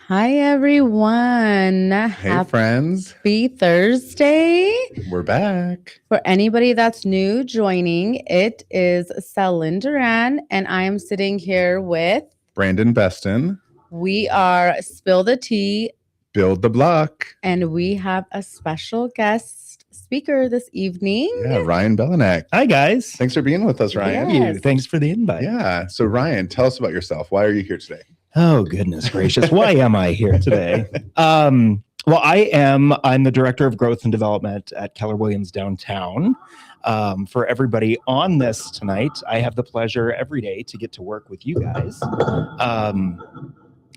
Hi, everyone. Hey, friends. Happy Thursday. We're back. For anybody that's new joining, it is SalLynn Duran, and I am sitting here with Brandon Beston. We are Spill the Tea, Build the Block. and we have a special guest speaker this evening. Yeah, Ryan Belinak. Hi, guys. Thanks for being with us, Ryan. Yes. Thanks for the invite. Yeah. So, Ryan, tell us about yourself. Why are you here today? Oh, goodness gracious. Why am I here today? I'm the director of growth and development at Keller Williams Downtown. For everybody on this tonight, I have the pleasure every day to get to work with you guys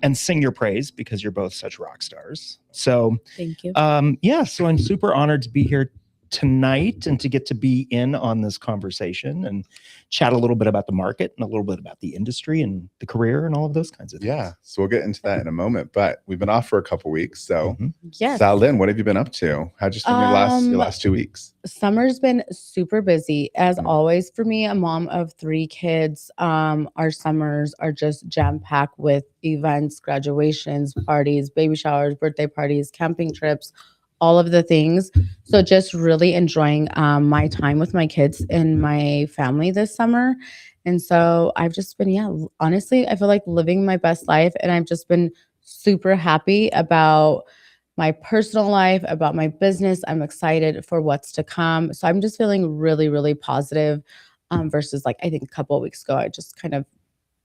and sing your praise because you're both such rock stars. So, Thank you. so I'm super honored to be here tonight and to get to be in on this conversation and chat a little bit about the market and a little bit about the industry and the career and all of those kinds of things. Yeah. So we'll get into that in a moment, but we've been off for a couple weeks. So, Yes. SalLynn, what have you been up to? How'd you spend your last 2 weeks? Summer's been super busy as always for me, a mom of 3 kids. Our summers are just jam-packed with events, graduations, parties, baby showers, birthday parties, camping trips, all of the things. So just really enjoying my time with my kids and my family this summer. And so I've just been, honestly, I feel like living my best life, and I've just been super happy about my personal life, about my business. I'm excited for what's to come. So I'm just feeling really, really positive versus like, I think a couple of weeks ago, I just kind of,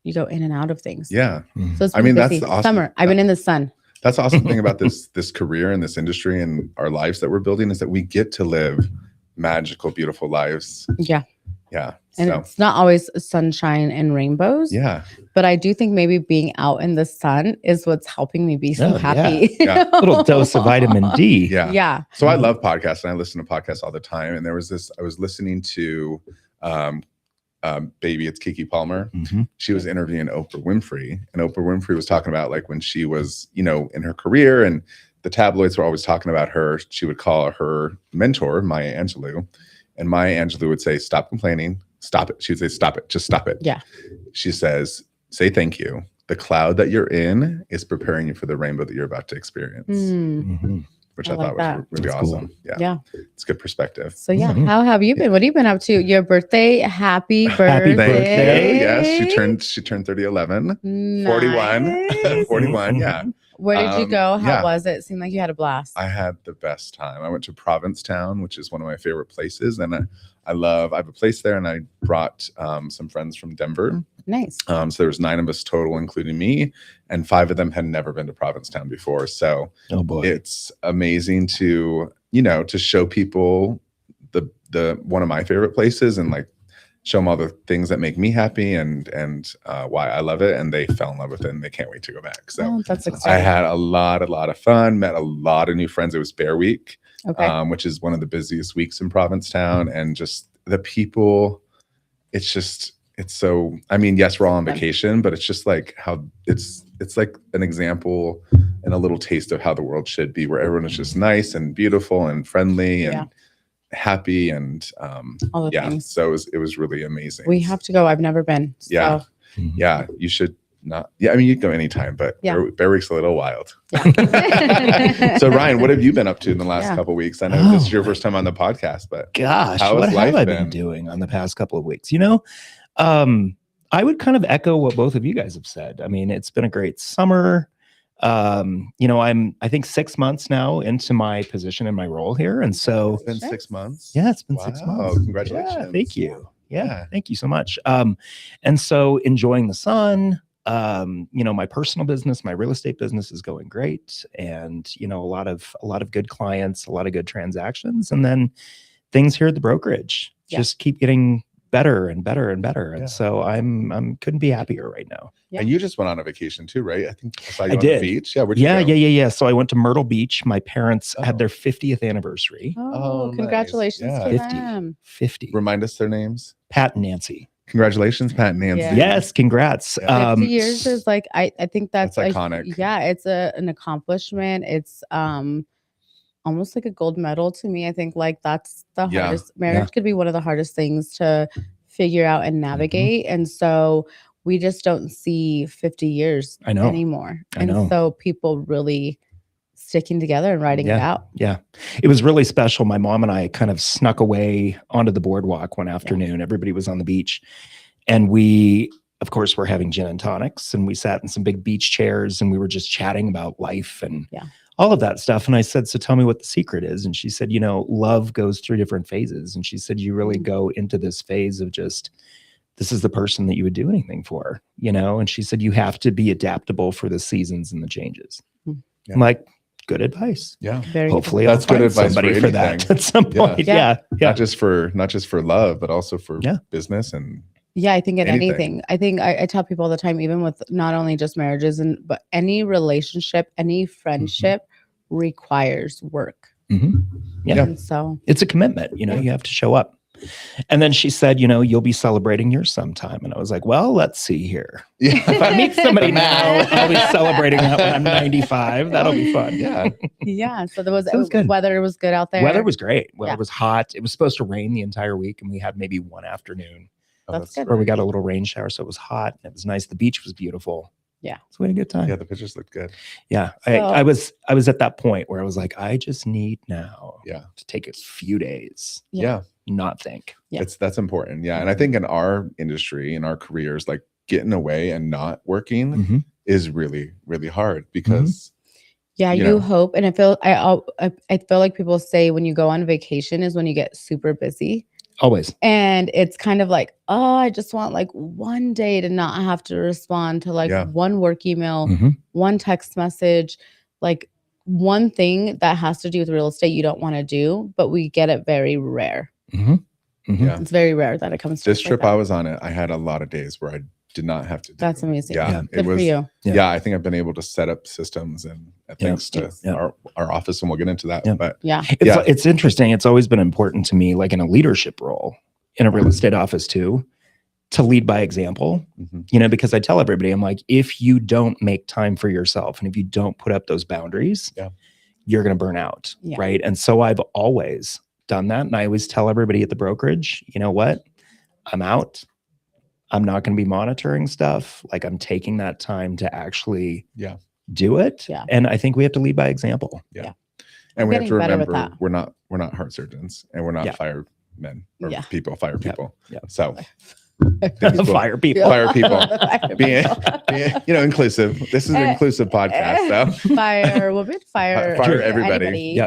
in and out of things. Yeah. So it's been busy. That's awesome. Summer. I've been in the sun. That's the awesome thing about this career and this industry and our lives that we're building is that we get to live magical, beautiful lives. Yeah. Yeah. And it's not always sunshine and rainbows. Yeah. But I do think maybe being out in the sun is what's helping me be so happy. Yeah. A little dose of vitamin D. Yeah. Yeah. So I love podcasts and I listen to podcasts all the time. And there was I was listening to Baby, it's Keke Palmer. Mm-hmm. She was interviewing Oprah Winfrey, and Oprah Winfrey was talking about like when she was, in her career and the tabloids were always talking about her. She would call her mentor, Maya Angelou, and Maya Angelou would say, "Stop complaining. Stop it." She would say, "Stop it. Just stop it." Yeah. She says, "Say thank you. The cloud that you're in is preparing you for the rainbow that you're about to experience." Mm-hmm. Which I I thought like was really That's awesome. cool. Yeah. It's good perspective. So how have you been? What have you been up to? Your birthday. Happy birthday. Happy Thank you. Yes, she turned 30/11. Nice. 41. 41, yeah. Where did you go? How yeah. was it? It seemed like you had a blast. I had the best time. I went to Provincetown, which is one of my favorite places. And I have a place there, and I brought some friends from Denver. Nice. So there was 9 of us total, including me, and 5 of them had never been to Provincetown before. So it's amazing to show people the one of my favorite places and like show them all the things that make me happy and why I love it. And they fell in love with it and they can't wait to go back. So that's I exciting. had a lot of fun, met a lot of new friends. It was Bear Week, which is one of the busiest weeks in Provincetown, and just the people, it's so, yes, we're all on vacation, but it's just like how it's like an example and a little taste of how the world should be, where everyone is just nice and beautiful and friendly and happy and all the things. So it was really amazing. We have to go. I've never been. So. Yeah, you should not. Yeah, you can go anytime, but Bear Week's a little wild. Yeah. So Ryan, what have you been up to in the last couple of weeks? I know this is your first time on the podcast, but gosh, what have I been doing on the past couple of weeks? I would kind of echo what both of you guys have said. I mean, it's been a great summer. I'm I think 6 months now into my position and my role here. And so it's been 6 months. Yeah, it's been 6 months. Congratulations. Yeah, thank you. Yeah, thank you so much. And so enjoying the sun, my personal business, my real estate business is going great. And, a lot of good clients, a lot of good transactions. And then things here at the brokerage just keep getting better and better and better. And so I'm couldn't be happier right now. Yeah. And you just went on a vacation too, right? I think I saw you on the beach. Yeah. Where'd you go? Yeah. So I went to Myrtle Beach. My parents had their 50th anniversary. Oh, congratulations to them. 50. Remind us their names. Pat and Nancy. Congratulations, Pat and Nancy. Yeah. Yes, congrats. 50 years is like, I think that's iconic. It's an accomplishment. It's almost like a gold medal to me. I think like that's the hardest. Marriage could be one of the hardest things to figure out and navigate. And so we just don't see 50 years anymore. And so people really sticking together and writing it out. Yeah. It was really special. My mom and I kind of snuck away onto the boardwalk one afternoon. Everybody was on the beach. And we, of course, were having gin and tonics. And we sat in some big beach chairs and we were just chatting about life and all of that stuff. And I said, so tell me what the secret is. And she said, you know, love goes through different phases. And she said, you really go into this phase of just, this is the person that you would do anything for, you know? And she said, you have to be adaptable for the seasons and the changes. I'm like, good advice. Yeah. Hopefully that's good advice somebody for that at some point. Yeah. Not just for love, but also for business and I think in anything. I think I tell people all the time, even with not only just marriages but any relationship, any friendship requires work. And so it's a commitment, you know, you have to show up. And then she said, you know, you'll be celebrating yours sometime. And I was like, well, let's see here. If I meet somebody now, I'll be celebrating that when I'm 95. That'll be fun. So there was good. Weather was good out there. Weather was great. Weather was hot. It was supposed to rain the entire week. And we had maybe one afternoon that's good. where we got a little rain shower. So it was hot. And it was nice. The beach was beautiful. Yeah. So we had a good time. Yeah, the pictures looked good. Yeah. So, I was at that point where I was like, I just need now to take a few days. Not think. That's important. Yeah. And I think in our industry, in our careers, like getting away and not working is really, really hard because you hope. And I feel like people say when you go on vacation is when you get super busy. Always. And it's kind of like, oh, I just want like one day to not have to respond to like one work email, one text message, like one thing that has to do with real estate you don't want to do, but we get it very rare. It's very rare that it comes to this trip like I was on it. I had a lot of days where I did not have to. That's amazing. Good for you. I think I've been able to set up systems and thanks to our office, and we'll get into that. But it's interesting. It's always been important to me, like in a leadership role in a real estate office too, to lead by example, you know, because I tell everybody, I'm like, if you don't make time for yourself and if you don't put up those boundaries, you're going to burn out. Right. And so I've always done that. And I always tell everybody at the brokerage, you know what, I'm out. I'm not going to be monitoring stuff. Like I'm taking that time to actually do it. And I think we have to lead by example. And we have to remember we're not heart surgeons and we're not firemen or fire people. So fire people. Being you know, inclusive. This is an inclusive podcast. So fire women, fire everybody.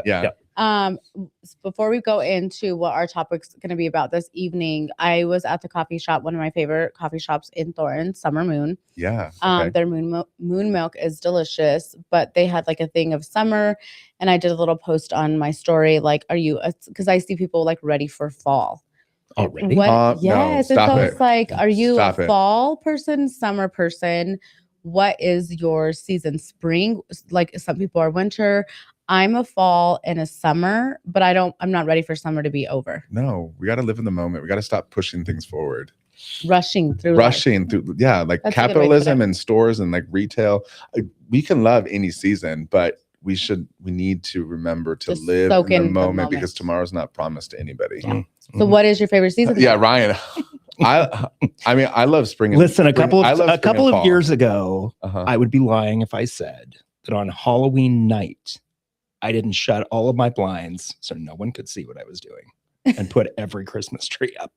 Before we go into what our topic's going to be about this evening, I was at the coffee shop, one of my favorite coffee shops in Thornton, Summer Moon. Their moon milk is delicious, but they had like a thing of summer, and I did a little post on my story, like, are you? Because I see people like ready for fall. Already? Yes. No, so it's like, are you a fall person, summer person? What is your season? Spring? Like some people are winter. I'm a fall and a summer, but I'm not ready for summer to be over. No, we got to live in the moment. We got to stop pushing things forward. Rushing through. Like that's capitalism and stores and like retail. We can love any season, but we need to remember to live in the moment because tomorrow's not promised to anybody. So what is your favorite season? Ryan. I mean, I love spring. Listen, a couple of years ago, I would be lying if I said that on Halloween night, I didn't shut all of my blinds so no one could see what I was doing and put every Christmas tree up.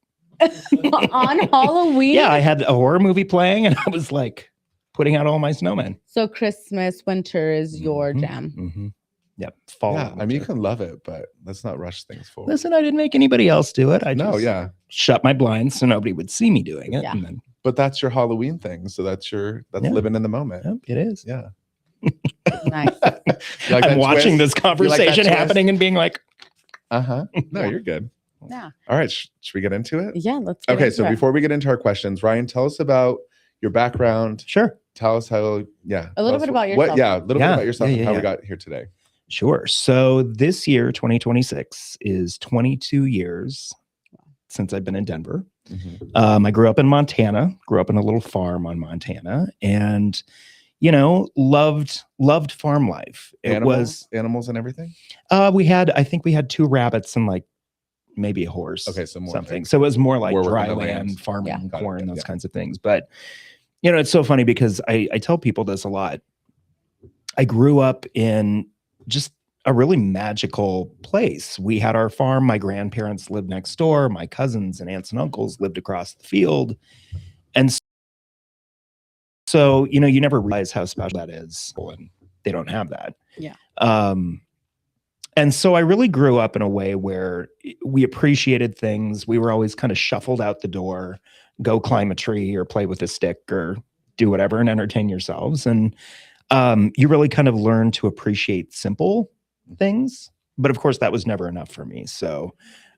On Halloween? Yeah, I had a horror movie playing and I was like putting out all my snowmen. So Christmas, winter is your jam. Yep. Fall. Yeah, I mean, you can love it, but let's not rush things forward. Listen, I didn't make anybody else do it. I just shut my blinds so nobody would see me doing it. Yeah. And then, but that's your Halloween thing. So that's living in the moment. Yep, it is. Yeah. Nice. Like I'm watching this conversation happening and being like, No, you're good. Yeah. All right. Should we get into it? Yeah, let's get into it. So before we get into our questions, Ryan, tell us about your background. Sure. Tell us how, a little bit about yourself. A little bit about yourself and how we got here today. Sure. So this year, 2026, is 22 years since I've been in Denver. I grew up in Montana, grew up in a little farm on Montana, and loved farm life. Animals and everything. I think we had 2 rabbits and like maybe a horse. Okay, so more something. So it was more like dry land, farming, corn, those kinds of things. But You know, it's so funny because I tell people this a lot. I grew up in just a really magical place. We had our farm. My grandparents lived next door. My cousins and aunts and uncles lived across the field. And so, you know, you never realize how special that is. And they don't have that. Yeah. And so I really grew up in a way where we appreciated things. We were always kind of shuffled out the door, go climb a tree or play with a stick or do whatever and entertain yourselves. And you really kind of learn to appreciate simple things. But of course, that was never enough for me. So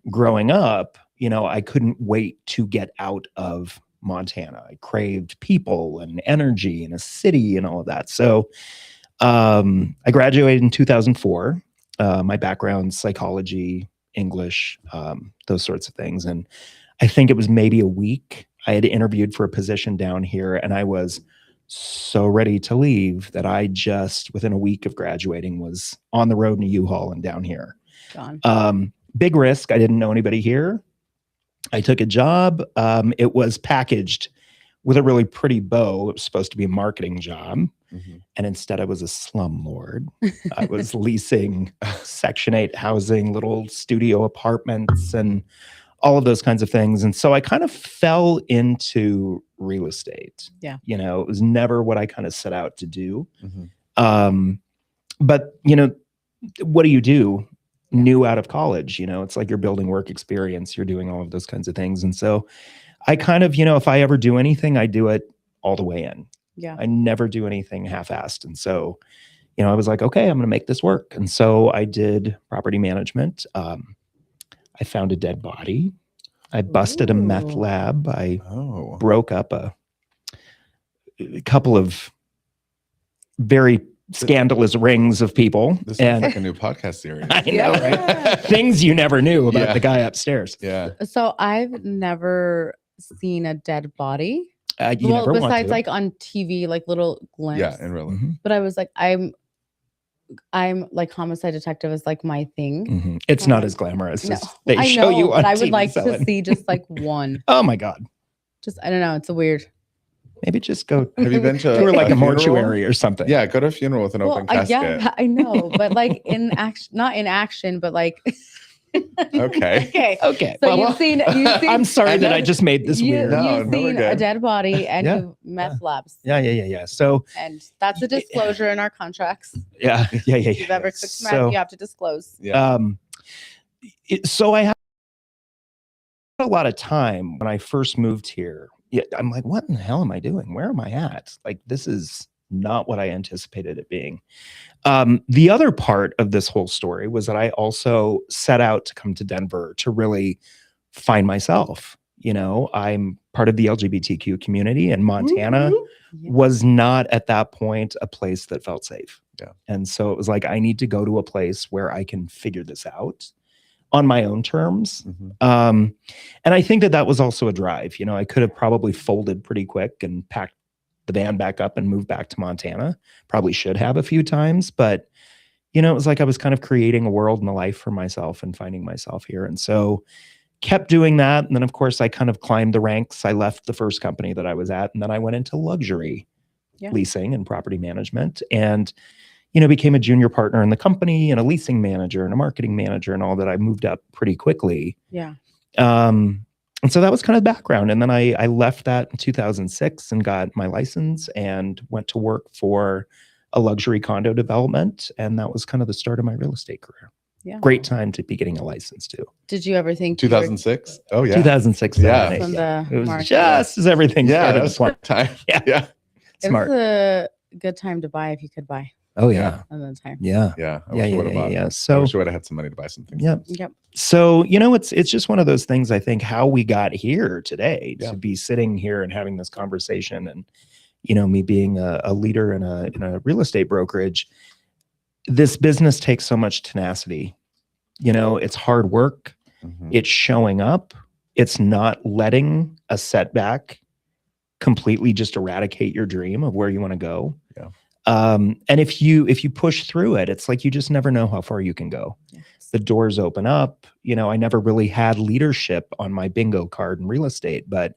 growing up, you know, I couldn't wait to get out of Montana. I craved people and energy and a city and all of that. So I graduated in 2004. My background, psychology, English, those sorts of things. And I think it was maybe a week. I had interviewed for a position down here and I was so ready to leave that I just, within a week of graduating, was on the road in a U-Haul and down here. Gone. Big risk. I didn't know anybody here. I took a job. It was packaged with a really pretty bow. It was supposed to be a marketing job. Mm-hmm. And instead I was a slumlord. I was leasing Section 8 housing, little studio apartments and all of those kinds of things. And so I kind of fell into real estate. Yeah. You know, it was never what I kind of set out to do. Mm-hmm. But, you know, what do you do new out of college? You know, it's like you're building work experience. You're doing all of those kinds of things. And so I kind of, you know, if I ever do anything, I do it all the way in. Yeah. I never do anything half-assed. And so, you know, I was like, okay, I'm going to make this work. And so I did property management. I found a dead body. I busted a meth lab. I broke up a couple of very scandalous rings of people. This and is like a new podcast series. I know, right? Things you never knew about the guy upstairs. Yeah. So I've never seen a dead body. You never want besides to. like on TV, like little glimpse. Yeah, in real life. Mm-hmm. But I was like, I'm like homicide detective is like my thing. Mm-hmm. It's not as glamorous No, as they I show know, you on but I TV, would like to SalLynn. see just like one. Oh my God. Just I don't know. It's a weird. Maybe just go Have you been to like a funeral? mortuary or something? Yeah, go to a funeral with an open casket. Yeah, I know, but like in action, not in action, but like. Okay. Okay. So Well, you've seen. I'm sorry that I just made this weird. No, You've no, we're seen good. a dead body and Yeah. you've meth labs. Yeah. So And that's a disclosure in our contracts. yeah. If you've ever cooked meth, you have to disclose. Yeah. So I had a lot of time when I first moved here. Yeah, I'm like, what in the hell am I doing? Where am I at? Like, this is not what I anticipated it being. The other part of this whole story was that I also set out to come to Denver to really find myself. You know, I'm part of the LGBTQ community, and Montana was not at that point a place that felt safe. Yeah. And so it was like, I need to go to a place where I can figure this out on my own terms. Mm-hmm. And I think that that was also a drive. You know, I could have probably folded pretty quick and packed the van back up and moved back to Montana. Probably should have a few times, but you know, it was like I was kind of creating a world and a life for myself and finding myself here. And so kept doing that. And then of course I kind of climbed the ranks. I left the first company that I was at, and then I went into luxury leasing and property management, and you know, became a junior partner in the company and a leasing manager and a marketing manager and all that. I moved up pretty quickly. Yeah. And so that was kind of background. And then I left that in 2006 and got my license and went to work for a luxury condo development. And that was kind of the start of my real estate career. Yeah. Great time to be getting a license too. Did you ever think 2006? Oh yeah. 2006. Yeah. From the It was market? just as everything Yeah, started that to was slump. smart time. Yeah. Yeah. Smart. It was a good time to buy if you could buy Oh yeah. at the time. Yeah. Yeah. I Yeah. wish I Yeah. would have bought. Yeah. I So wish I would have had some money to buy some things. yeah. Yep. So, you know, it's just one of those things. I think how we got here today Yeah. to be sitting here and having this conversation, and you know, me being a leader in a real estate brokerage, this business takes so much tenacity. You know, it's hard work. Mhm. It's showing up. It's not letting a setback completely just eradicate your dream of where you want to go. Yeah. And if you push through it, it's like you just never know how far you can go. Yes. The doors open up. You know, I never really had leadership on my bingo card in real estate, but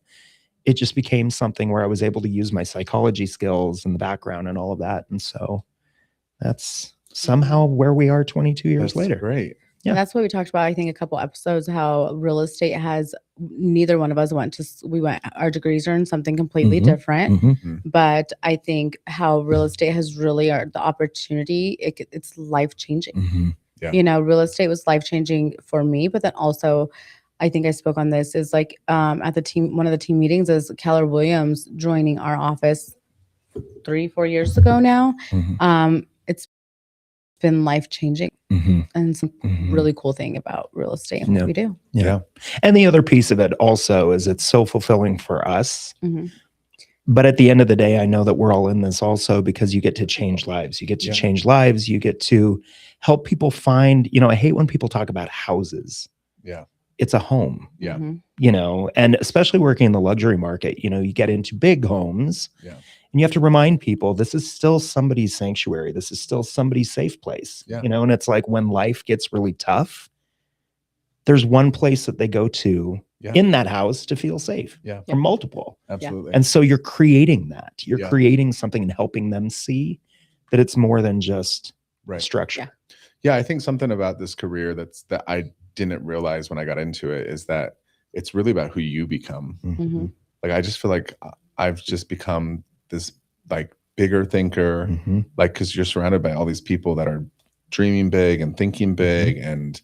it just became something where I was able to use my psychology skills and the background and all of that. And so that's somehow where we are 22 years later. Great. Yeah. And that's what we talked about, I think, a couple episodes, how real estate has, neither one of us our degrees are in something completely different. But I think how real estate has really the opportunity, it's life-changing. Yeah. You know, real estate was life-changing for me, but then also, I think I spoke on this, is like at one of the team meetings is Keller Williams joining our office 3-4 years ago now. It's been life-changing and some really cool thing about real estate and what we do. Yeah. And the other piece of it also is it's so fulfilling for us. But at the end of the day, I know that we're all in this also because you get to change lives. You get to change lives. You get to help people find, you know, I hate when people talk about houses. Yeah. It's a home. Yeah. You know, and especially working in the luxury market, you know, you get into big homes. Yeah. And you have to remind people this is still somebody's sanctuary. This is still somebody's safe place. Yeah. You know, and it's like when life gets really tough, there's one place that they go to in that house to feel safe. From multiple. Absolutely. And so you're creating that. You're creating something and helping them see that it's more than just structure. Yeah, I think something about this career that I didn't realize when I got into it is that it's really about who you become. Like I just feel like I've just become this like bigger thinker, like because you're surrounded by all these people that are dreaming big and thinking big and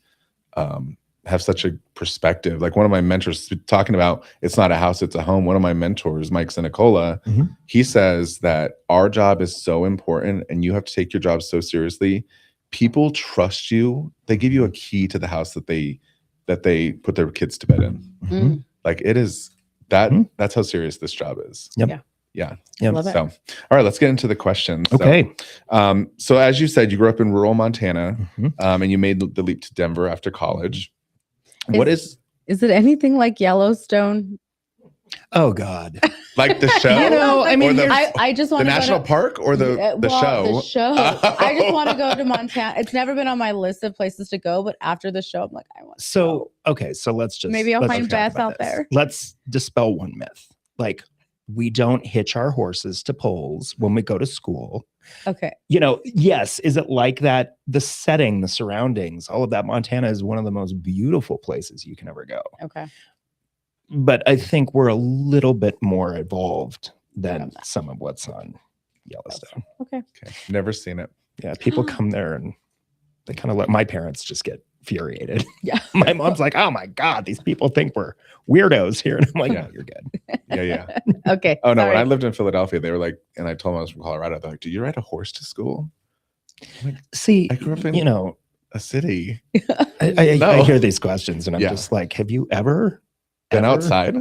have such a perspective. Like one of my mentors talking about it's not a house, it's a home. One of my mentors, Mike Sinicola, he says that our job is so important and you have to take your job so seriously. People trust you. They give you a key to the house that they put their kids to bed in. Like it is that's how serious this job is. Yeah. Love it. So, all right, let's get into the questions. Okay. So as you said, you grew up in rural Montana, and you made the leap to Denver after college. Is it anything like Yellowstone? Oh God. Like the show? You know, I mean, I just want the to national park or the show? The show. I just want to go to Montana. It's never been on my list of places to go, but after the show, I'm like, I want to go. Okay, so let's maybe I'll find Beth out there. Let's dispel one myth. Like we don't hitch our horses to poles when we go to school. Okay. You know, yes. Is it like that? The setting, the surroundings, all of that. Montana is one of the most beautiful places you can ever go. Okay. But I think we're a little bit more evolved than some of what's on Yellowstone. Okay. Never seen it. Yeah. People come there and they kind of let my parents just get infuriated. Yeah. My mom's like, oh my God, these people think we're weirdos here. And I'm like, no, you're good. Yeah. Okay. Oh no, sorry. when I lived in Philadelphia, they were like, and I told them I was from Colorado. They're like, do you ride a horse to school? I'm like, see, I grew up in a city. I hear these questions and I'm just like, have you ever been outside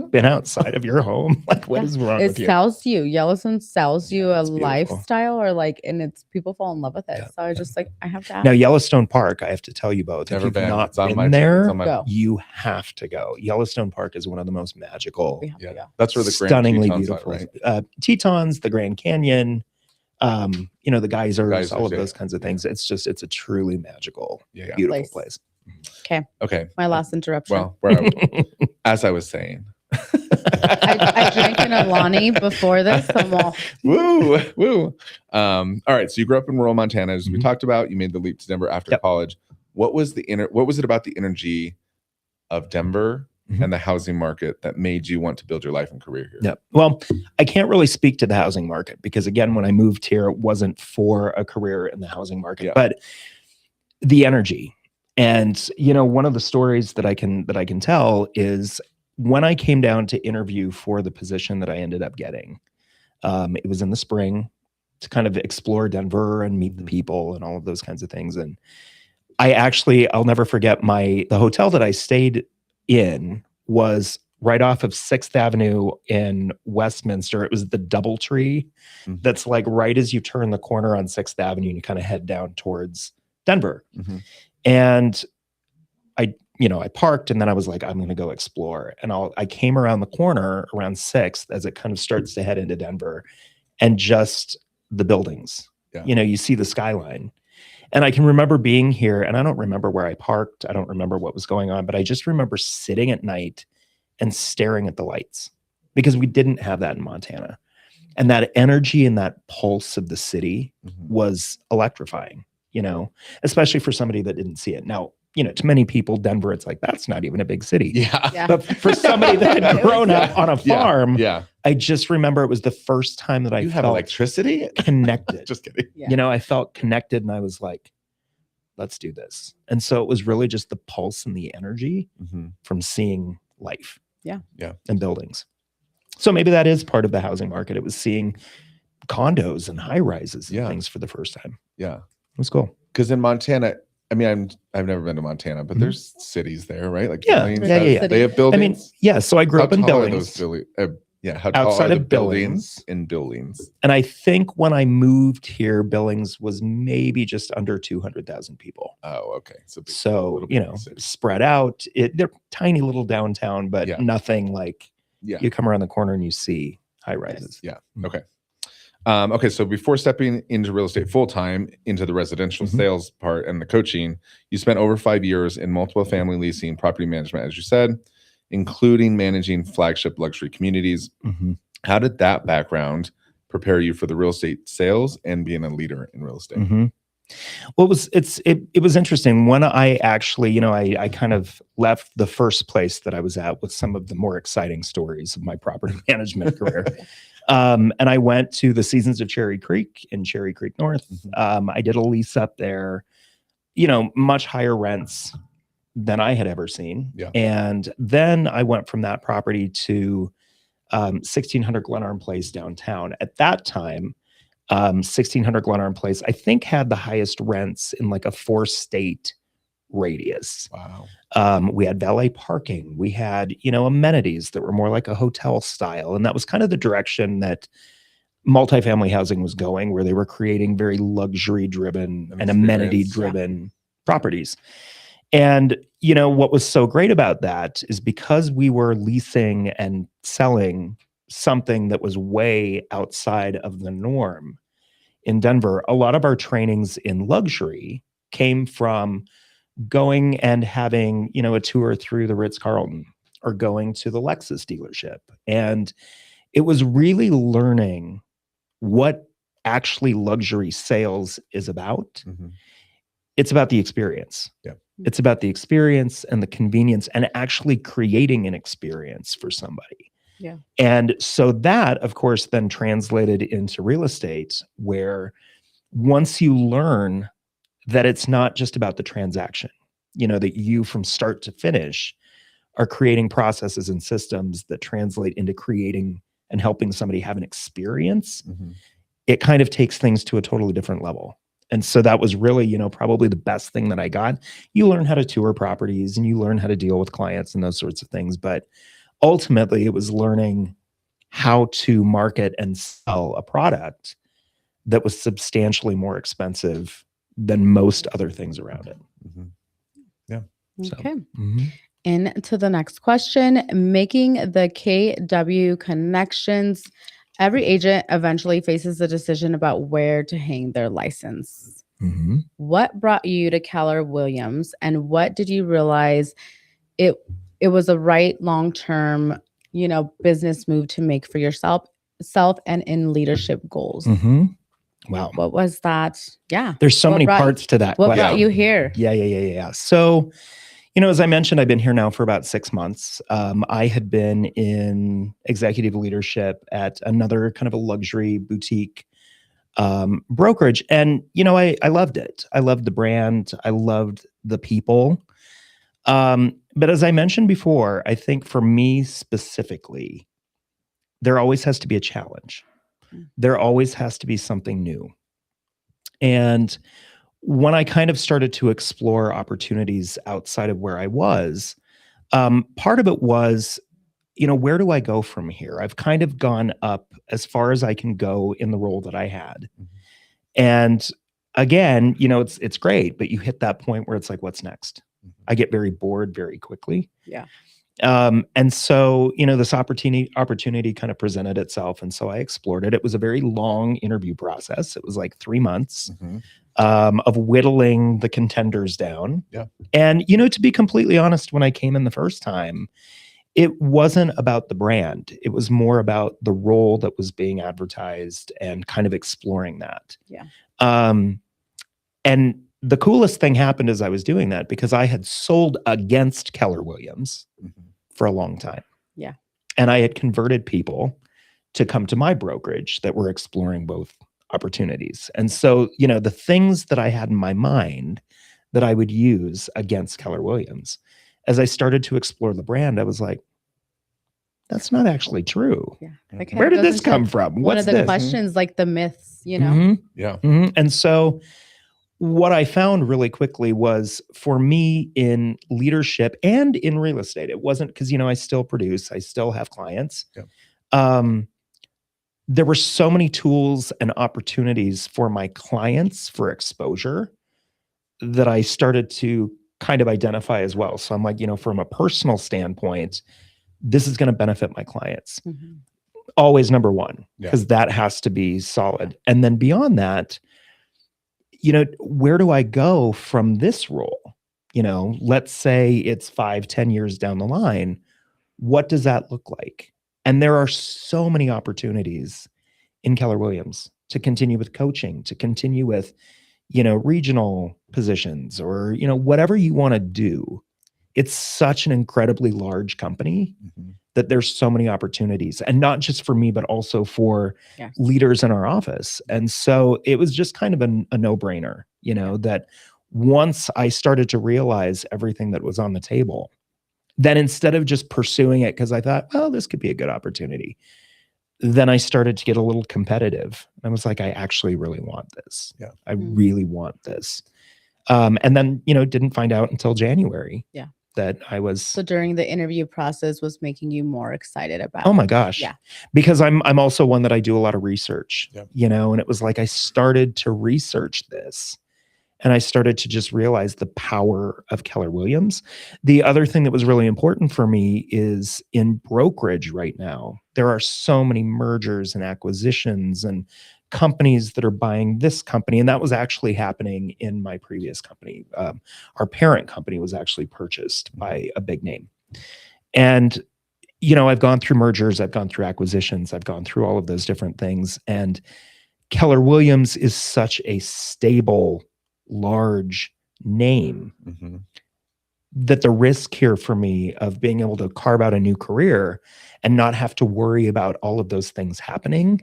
of your home? Like what is wrong with you? It sells you. Yellowstone sells you a lifestyle or like, and it's people fall in love with it. So I just like, I have to ask. Now Yellowstone Park, I have to tell you both. Never if been. you've not It's on been there, Go. you have to go. Yellowstone Park is one of the most magical, that's where the stunningly Grand beautiful, right? Tetons, the Grand Canyon, you know, the geysers, all of yeah. those kinds of things. It's a truly magical, beautiful place. Okay. My last interruption. Well, as I was saying, I drank an Alani before this. So I'm all woo. All right. So you grew up in rural Montana, as we talked about. You made the leap to Denver after college. What was it about the energy of Denver and the housing market that made you want to build your life and career here? Yeah. Well, I can't really speak to the housing market because again, when I moved here, it wasn't for a career in the housing market, but the energy. And you know, one of the stories that I can tell is when I came down to interview for the position that I ended up getting, it was in the spring to kind of explore Denver and meet the people and all of those kinds of things. And I'll never forget the hotel that I stayed in was right off of 6th Avenue in Westminster. It was the DoubleTree. That's like right as you turn the corner on 6th Avenue and you kind of head down towards Denver. And I parked and then I was like, I'm going to go explore. And I came around the corner around 6th as it kind of starts to head into Denver and just the buildings, you see the skyline. And I can remember being here and I don't remember where I parked. I don't remember what was going on, but I just remember sitting at night and staring at the lights because we didn't have that in Montana. And that energy and that pulse of the city was electrifying, especially for somebody that didn't see it. Now, to many people, Denver, it's like, that's not even a big city. Yeah. But for somebody that had grown up on a farm, I just remember it was the first time that I have felt electricity connected. Just kidding. Yeah. I felt connected, and I was like, let's do this. And so it was really just the pulse and the energy from seeing life. Yeah. And buildings. So maybe that is part of the housing market. It was seeing condos and high rises and things for the first time. Yeah. It was cool. Because in Montana, I mean, I've never been to Montana, but there's cities there, right? Like Yeah. Billings Yeah. They have buildings. I mean, yeah. So I grew up in Billings. How tall Outside are of the buildings in Billings? And I think when I moved here, Billings was maybe just under 200,000 people. Oh, okay. So spread out. They're tiny little downtown, but nothing like you come around the corner and you see high rises. Yeah. Okay. Okay. So before stepping into real estate full time, into the residential sales part and the coaching, you spent over 5 years in multiple family leasing, property management, as you said, including managing flagship luxury communities. How did that background prepare you for the real estate sales and being a leader in real estate? Well, it was interesting when I actually, I kind of left the first place that I was at with some of the more exciting stories of my property management career. And I went to the Seasons of Cherry Creek in Cherry Creek North. I did a lease up there, much higher rents than I had ever seen. Yeah. And then I went from that property to 1600 Glenarm Place downtown. At that time, 1600 Glenarm Place, I think, had the highest rents in like a 4-state radius. Wow. We had valet parking. We had, amenities that were more like a hotel style. And that was kind of the direction that multifamily housing was going, where they were creating very luxury driven and amenity driven properties. And, what was so great about that is because we were leasing and selling something that was way outside of the norm in Denver, a lot of our trainings in luxury came from going and having, a tour through the Ritz-Carlton or going to the Lexus dealership. And it was really learning what actually luxury sales is about. It's about the experience. Yeah. It's about the experience and the convenience and actually creating an experience for somebody. Yeah. And so that, of course, then translated into real estate, where once you learn that it's not just about the transaction, that you from start to finish are creating processes and systems that translate into creating and helping somebody have an experience, it kind of takes things to a totally different level. And so that was really, probably the best thing that I got. You learn how to tour properties and you learn how to deal with clients and those sorts of things. But ultimately, it was learning how to market and sell a product that was substantially more expensive than most other things around it. Yeah. Okay. Into the next question, making the KW connections. Every agent eventually faces the decision about where to hang their license. What brought you to Keller Williams, and what did you realize it was a right long-term, business move to make for yourself and in leadership goals? Wow. What was that? Yeah. There's so many parts to that question. What question. brought you here? Yeah. So, as I mentioned, I've been here now for about 6 months. I had been in executive leadership at another kind of a luxury boutique brokerage. And, I loved it. I loved the brand. I loved the people. But as I mentioned before, I think for me specifically, there always has to be a challenge. There always has to be something new. And when I kind of started to explore opportunities outside of where I was, part of it was, where do I go from here? I've kind of gone up as far as I can go in the role that I had. And again, it's great, but you hit that point where it's like, what's next? I get very bored very quickly. Yeah. And so, this opportunity kind of presented itself. And so I explored it. It was a very long interview process. It was like 3 months of whittling the contenders down. Yeah. And, to be completely honest, when I came in the first time, it wasn't about the brand. It was more about the role that was being advertised and kind of exploring that. Yeah. And the coolest thing happened as I was doing that, because I had sold against Keller Williams for a long time. Yeah. And I had converted people to come to my brokerage that were exploring both opportunities. And so, the things that I had in my mind that I would use against Keller Williams, as I started to explore the brand, I was like, that's not actually true. Yeah. Where did this come from? One What's of the this? questions, like the myths, Yeah. And so what I found really quickly was, for me in leadership and in real estate, it wasn't because, I still produce, I still have clients. There were so many tools and opportunities for my clients for exposure that I started to kind of identify as well. So I'm like, from a personal standpoint, this is going to benefit my clients. Always number one, because that has to be solid. And then beyond that, where do I go from this role? Let's say it's 5-10 years down the line. What does that look like? And there are so many opportunities in Keller Williams to continue with coaching, to continue with, regional positions, or, whatever you want to do. It's such an incredibly large company that there's so many opportunities, and not just for me, but also for leaders in our office. And so it was just kind of a no-brainer, that once I started to realize everything that was on the table, then instead of just pursuing it because I thought, well, this could be a good opportunity, then I started to get a little competitive. I was like, I actually really want this. I really want this. And then, didn't find out until January that I was. So during the interview process was making you more excited about. Oh my gosh. Yeah. Because I'm also one that I do a lot of research, and it was like, I started to research this. And I started to just realize the power of Keller Williams. The other thing that was really important for me is in brokerage right now, there are so many mergers and acquisitions and companies that are buying this company. And that was actually happening in my previous company. Our parent company was actually purchased by a big name. And, I've gone through mergers, I've gone through acquisitions, I've gone through all of those different things. And Keller Williams is such a stable, large name that the risk here for me of being able to carve out a new career and not have to worry about all of those things happening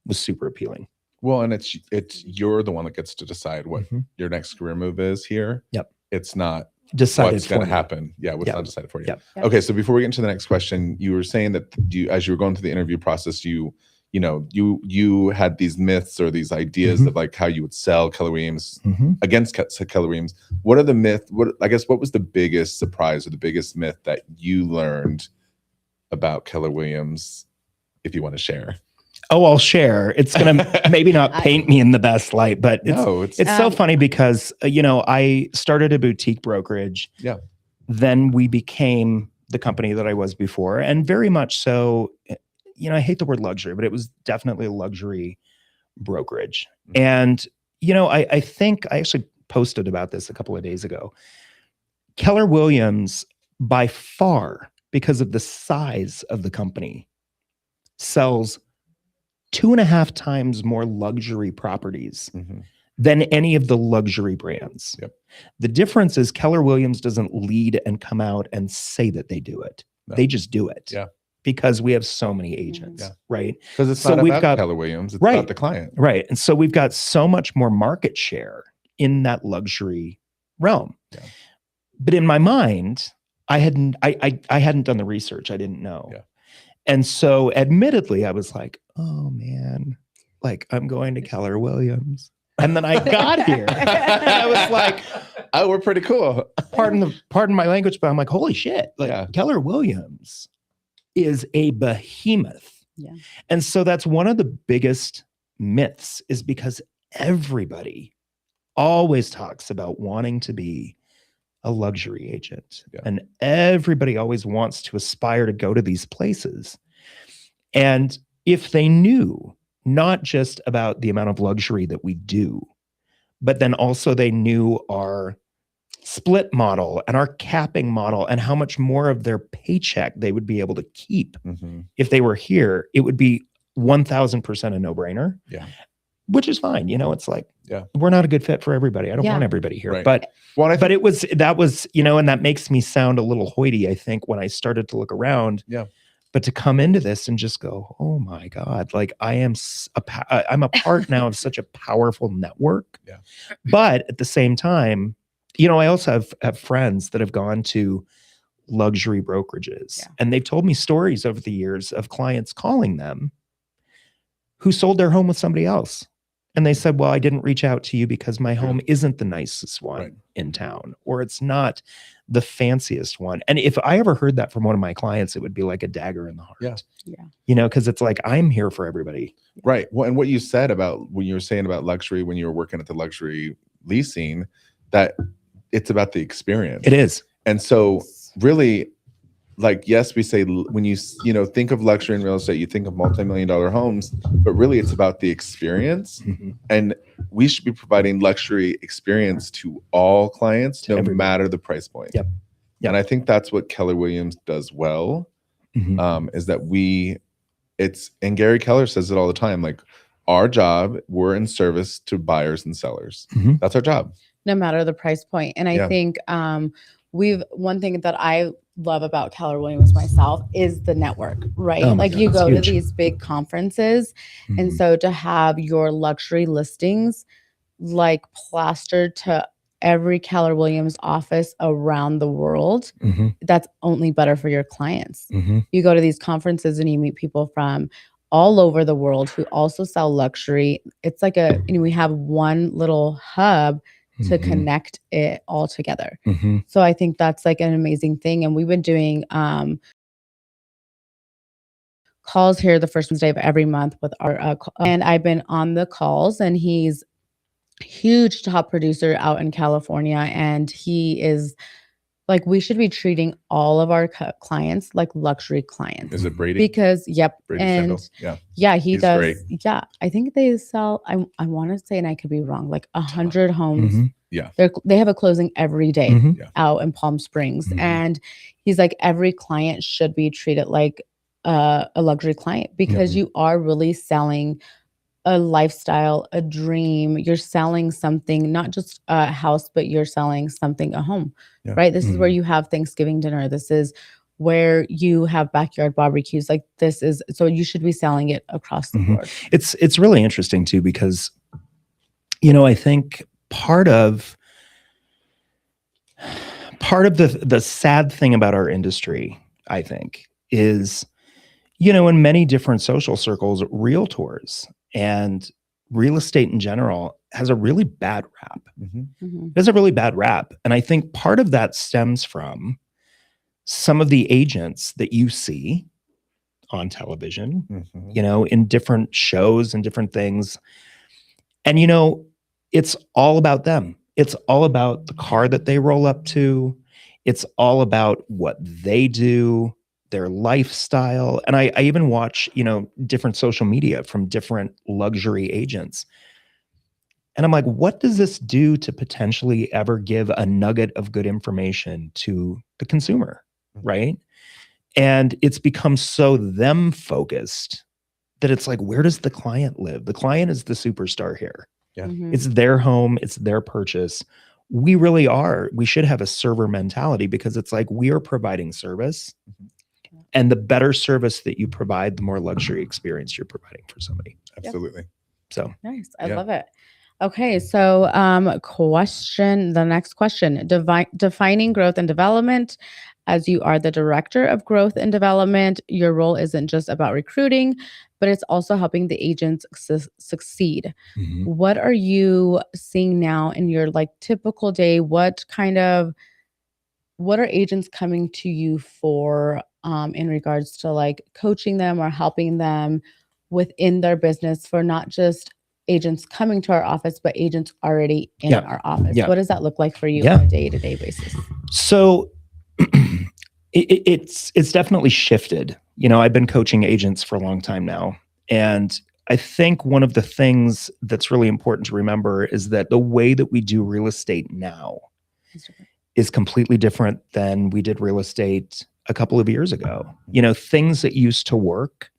was super appealing. Well, and it's you're the one that gets to decide what your next career move is here. It's not decided what's going to happen. What's not decided for you. Yep. Okay, so before we get into the next question, you were saying that as you were going through the interview process, you had these myths or these ideas of like how you would sell Keller Williams against Keller Williams. What are the myths? What was the biggest surprise or the biggest myth that you learned about Keller Williams, if you want to share? Oh, I'll share. It's going to maybe not paint me in the best light, but it's so funny because, I started a boutique brokerage. Then we became the company that I was before, and very much so. I hate the word luxury, but it was definitely a luxury brokerage. And, I think I actually posted about this a couple of days ago. Keller Williams, by far, because of the size of the company, sells 2.5 times more luxury properties than any of the luxury brands. The difference is Keller Williams doesn't lead and come out and say that they do it. They just do it. Because we have so many agents, right? Because it's not about Keller Williams, it's about the client. Right. And so we've got so much more market share in that luxury realm. But in my mind, I hadn't done the research. I didn't know. And so admittedly, I was like, oh man, like I'm going to Keller Williams. And then I got here and I was like, oh, we're pretty cool. Pardon my language, but I'm like, holy shit. Like Keller Williams is a behemoth. And so that's one of the biggest myths, is because everybody always talks about wanting to be a luxury agent. And everybody always wants to aspire to go to these places. And if they knew not just about the amount of luxury that we do, but then also they knew our split model and our capping model and how much more of their paycheck they would be able to keep if they were here, it would be 1000% a no-brainer. Yeah. Which is fine. It's like, we're not a good fit for everybody. I don't want everybody here. Right. But that was, and that makes me sound a little hoity, I think, when I started to look around. Yeah. But to come into this and just go, oh my God, like I'm a part now of such a powerful network. Yeah. But at the same time, I also have friends that have gone to luxury brokerages and they've told me stories over the years of clients calling them who sold their home with somebody else. And they said, well, I didn't reach out to you because my home isn't the nicest one in town, or it's not the fanciest one. And if I ever heard that from one of my clients, it would be like a dagger in the heart. Yeah. Because it's like, I'm here for everybody. Right. Well, and what you said about when you were saying about luxury, when you were working at the luxury leasing, that it's about the experience. It is. And so really, like, yes, we say when you think of luxury in real estate, you think of multi-million-dollar homes, but really it's about the experience. And we should be providing luxury experience to all clients, no matter the price point. Yep. And I think that's what Keller Williams does well, is that and Gary Keller says it all the time, like, our job, we're in service to buyers and sellers. That's our job. No matter the price point. And I think one thing that I love about Keller Williams myself is the network, right? Oh my God, you go huge. to these big conferences, and so to have your luxury listings like plastered to every Keller Williams office around the world, that's only better for your clients. You go to these conferences and you meet people from all over the world who also sell luxury. It's like we have one little hub to connect it all together. So I think that's like an amazing thing. And we've been doing calls here the first Wednesday of every month with our and I've been on the calls, and he's a huge top producer out in California, and he is like, we should be treating all of our clients like luxury clients. Is it Brady? Because Brady and Sandals? he does. Great. Yeah, I think they sell. I want to say, and I could be wrong, like 100 homes. Yeah, they have a closing every day out in Palm Springs, Mhm. and he's like, every client should be treated like a luxury client, because you are really selling a lifestyle, a dream. You're selling something, not just a house, but you're selling something, a home, right? This is where you have Thanksgiving dinner. This is where you have backyard barbecues. Like, so you should be selling it across the board. It's really interesting too, because, I think part of the sad thing about our industry, I think, is, in many different social circles, realtors and real estate in general has a really bad rap. It has a really bad rap. And I think part of that stems from some of the agents that you see on television, in different shows and different things. And, it's all about them. It's all about the car that they roll up to. It's all about what they do, their lifestyle. And I even watch, different social media from different luxury agents. And I'm like, what does this do to potentially ever give a nugget of good information to the consumer, right? And it's become so them focused that it's like, where does the client live? The client is the superstar here. Yeah. It's their home. It's their purchase. We really are. We should have a server mentality, because it's like, we are providing service. And the better service that you provide, the more luxury experience you're providing for somebody. Absolutely. So nice. I love it. Okay. So the next question, defining growth and development. As you are the director of growth and development, your role isn't just about recruiting, but it's also helping the agents succeed. What are you seeing now in your typical day? What are agents coming to you for in regards to coaching them or helping them within their business, for not just agents coming to our office, but agents already in our office? What does that look like for you on a day-to-day basis? So it's definitely shifted. I've been coaching agents for a long time now. And I think one of the things that's really important to remember is that the way that we do real estate now is completely different than we did real estate a couple of years ago. Things that used to work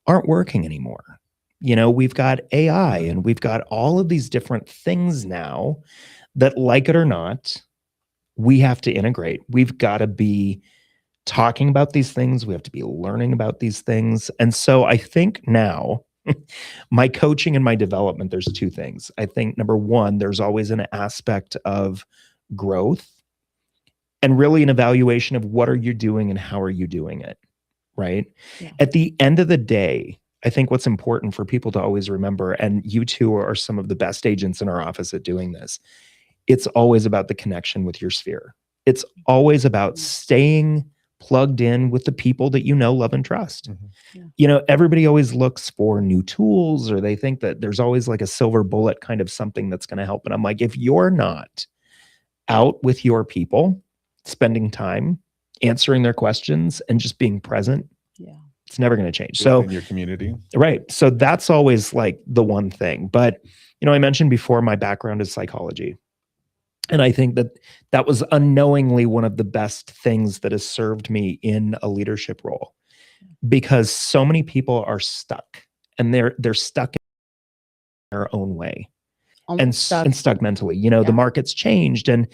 aren't working anymore. We've got AI and we've got all of these different things now that, like it or not, we have to integrate. We've got to be talking about these things. We have to be learning about these things. And so I think now my coaching and my development, there's two things. I think number one, there's always an aspect of growth and really an evaluation of what are you doing and how are you doing it, right? Yeah. At the end of the day, I think what's important for people to always remember, and you two are some of the best agents in our office at doing this, it's always about the connection with your sphere. It's always about staying plugged in with the people that you know, love, and trust. Yeah. Everybody always looks for new tools, or they think that there's always like a silver bullet kind of something that's going to help. And I'm like, if you're not out with your people, spending time, answering their questions, and just being present, it's never going to change. So in your community. Right. So that's always like the one thing. But, I mentioned before, my background is psychology. And I think that was unknowingly one of the best things that has served me in a leadership role, because so many people are stuck, and they're stuck in their own way and stuck mentally. The market's changed, and,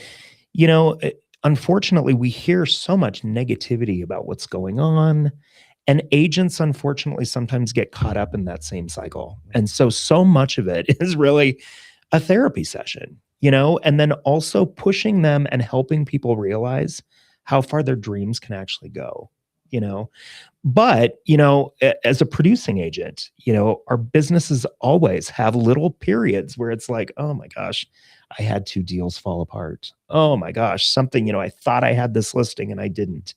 unfortunately, we hear so much negativity about what's going on. And agents, unfortunately, sometimes get caught up in that same cycle. And so much of it is really a therapy session, and then also pushing them and helping people realize how far their dreams can actually go, But, as a producing agent, our businesses always have little periods where it's like, oh my gosh, I had 2 deals fall apart. Oh my gosh, something, I thought I had this listing and I didn't.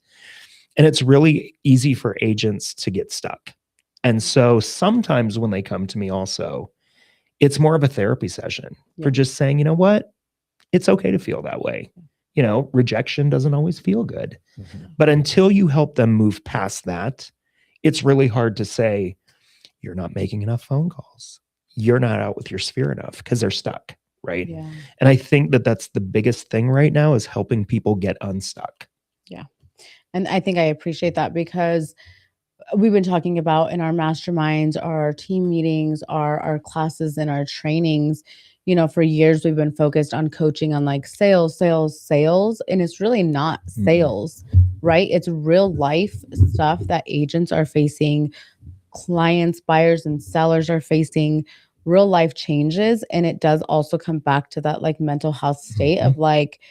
And it's really easy for agents to get stuck. And so sometimes when they come to me also, it's more of a therapy session for just saying, you know what, it's okay to feel that way. Rejection doesn't always feel good. But until you help them move past that, it's really hard to say, you're not making enough phone calls. You're not out with your sphere enough, because they're stuck, right? Yeah. And I think that that's the biggest thing right now, is helping people get unstuck. Yeah. And I think I appreciate that, because we've been talking about in our masterminds, our team meetings, our classes and our trainings, for years we've been focused on coaching on like sales. And it's really not sales, right? It's real life stuff that agents are facing, clients, buyers, and sellers are facing, real life changes. And it does also come back to that like mental health state of like,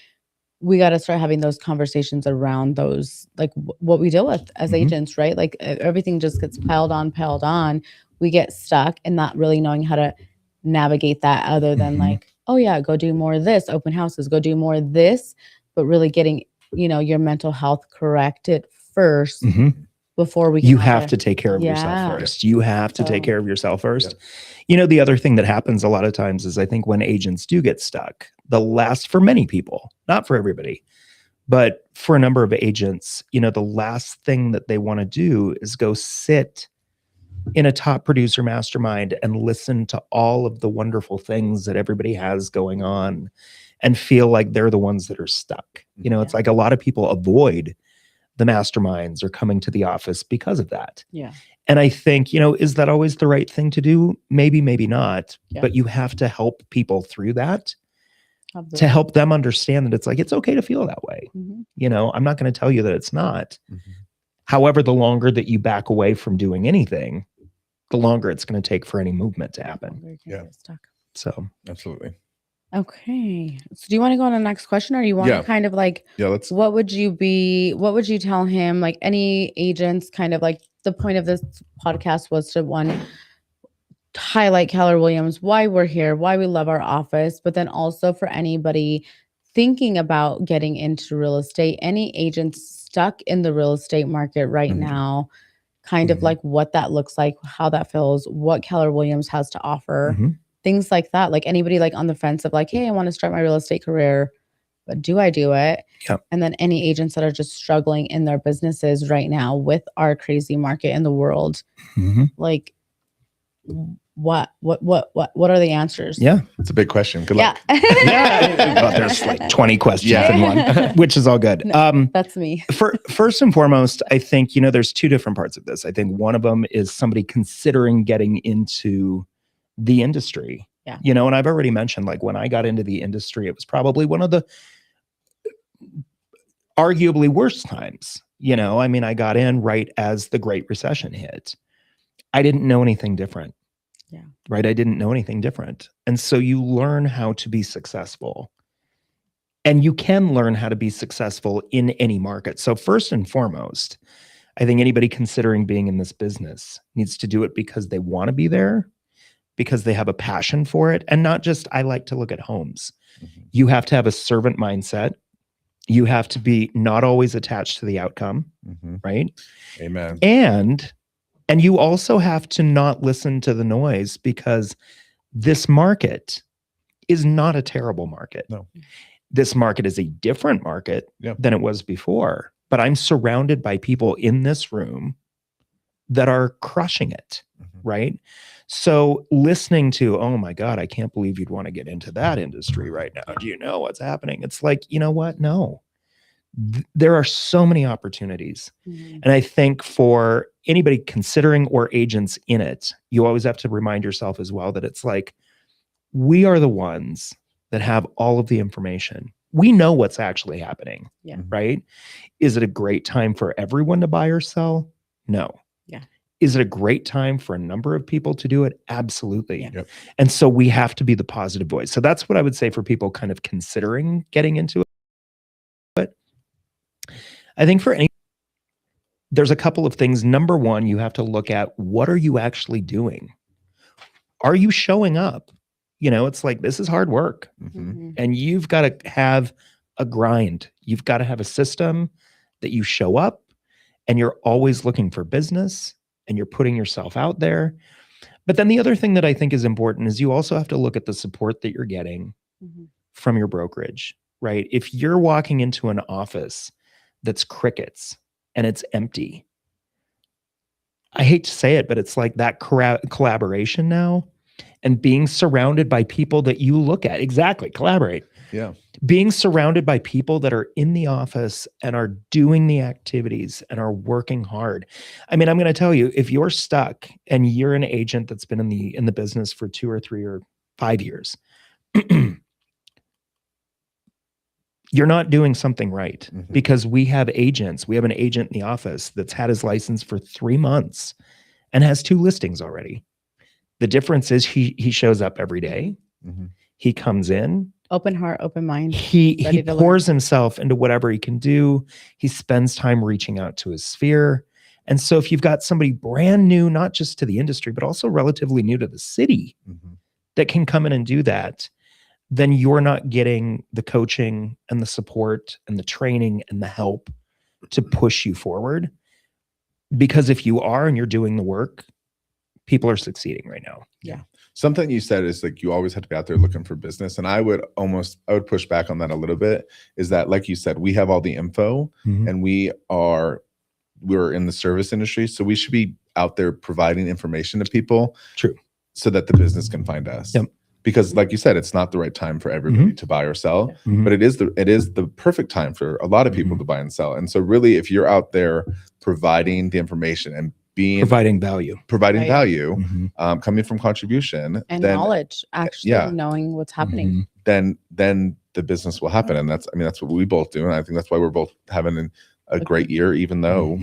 we got to start having those conversations around those, like what we deal with as agents, right? Like everything just gets piled on. We get stuck and not really knowing how to navigate that, other than like, oh yeah, go do more of this, open houses, go do more of this, but really getting, your mental health corrected first before we can. You have to take care of yourself first. You have to take care of yourself first. Yeah. The other thing that happens a lot of times is, I think when agents do get stuck, for many people, not for everybody, but for a number of agents, the last thing that they want to do is go sit in a top producer mastermind and listen to all of the wonderful things that everybody has going on and feel like they're the ones that are stuck. It's like a lot of people avoid the masterminds or coming to the office because of that. Yeah. And I think, is that always the right thing to do? Maybe, maybe not. Yeah. But you have to help people through that to help them understand that it's like, it's okay to feel that way. I'm not going to tell you that it's not. However, the longer that you back away from doing anything, the longer it's going to take for any movement to happen. Yeah. So absolutely. Okay. So do you want to go on the next question, or do you want to kind of like, what would you tell him? Like any agents, kind of like the point of this podcast was to highlight Keller Williams, why we're here, why we love our office, but then also for anybody thinking about getting into real estate, any agents stuck in the real estate market right now, kind of like what that looks like, how that feels, what Keller Williams has to offer. Things like that. Like anybody like on the fence of like, hey, I want to start my real estate career, but do I do it? Yep. And then any agents that are just struggling in their businesses right now with our crazy market in the world, like what are the answers? Yeah. It's a big question. Good luck. Yeah. There's like 20 questions in one, which is all good. No, that's me. First and foremost, I think, there's two different parts of this. I think one of them is somebody considering getting into the industry. Yeah. And I've already mentioned, like, when I got into the industry, it was probably one of the arguably worst times. I got in right as the Great Recession hit. I didn't know anything different. Yeah. Right. I didn't know anything different. And so you learn how to be successful. And you can learn how to be successful in any market. So first and foremost, I think anybody considering being in this business needs to do it because they want to be there, because they have a passion for it, and not just, I like to look at homes. Mm-hmm. You have to have a servant mindset. You have to be not always attached to the outcome, right? Amen. And you also have to not listen to the noise, because this market is not a terrible market. No. This market is a different market than it was before. But I'm surrounded by people in this room that are crushing it, right? So listening to, oh my God, I can't believe you'd want to get into that industry right now. Do you know what's happening? It's like, you know what? No. There are so many opportunities. And I think for anybody considering or agents in it, you always have to remind yourself as well that it's like, we are the ones that have all of the information. We know what's actually happening, right? Is it a great time for everyone to buy or sell? No. Yeah. Is it a great time for a number of people to do it? Absolutely. Yeah. Yep. And so we have to be the positive voice. So that's what I would say for people kind of considering getting into it. But I think there's a couple of things. Number one, you have to look at, what are you actually doing? Are you showing up? It's like, this is hard work. And you've got to have a grind. You've got to have a system that you show up, and you're always looking for business, and you're putting yourself out there. But then the other thing that I think is important is you also have to look at the support that you're getting from your brokerage, right? If you're walking into an office that's crickets and it's empty, I hate to say it, but it's like that collaboration now, and being surrounded by people that you look at. Exactly. Collaborate. Yeah. Being surrounded by people that are in the office and are doing the activities and are working hard. I mean, I'm going to tell you, if you're stuck and you're an agent that's been in the business for 2 or 3 or 5 years, you're not doing something right, because we have an agent in the office that's had his license for 3 months and has 2 listings already. The difference is he shows up every day. He comes in. Open heart, open mind. He pours himself into whatever he can do. He spends time reaching out to his sphere. And so if you've got somebody brand new, not just to the industry, but also relatively new to the city, that can come in and do that, then you're not getting the coaching and the support and the training and the help to push you forward. Because if you are and you're doing the work, people are succeeding right now. Yeah. Something you said is like, you always have to be out there looking for business. And I would push back on that a little bit, is that, like you said, we have all the info and we're in the service industry. So we should be out there providing information to people. True. So that the business can find us. Yep. Because like you said, it's not the right time for everybody to buy or sell, but it is the perfect time for a lot of people to buy and sell. And so really, if you're out there providing the information and providing value, coming from contribution and then, knowledge, actually knowing what's happening, then the business will happen. And that's what we both do. And I think that's why we're both having a great year, even though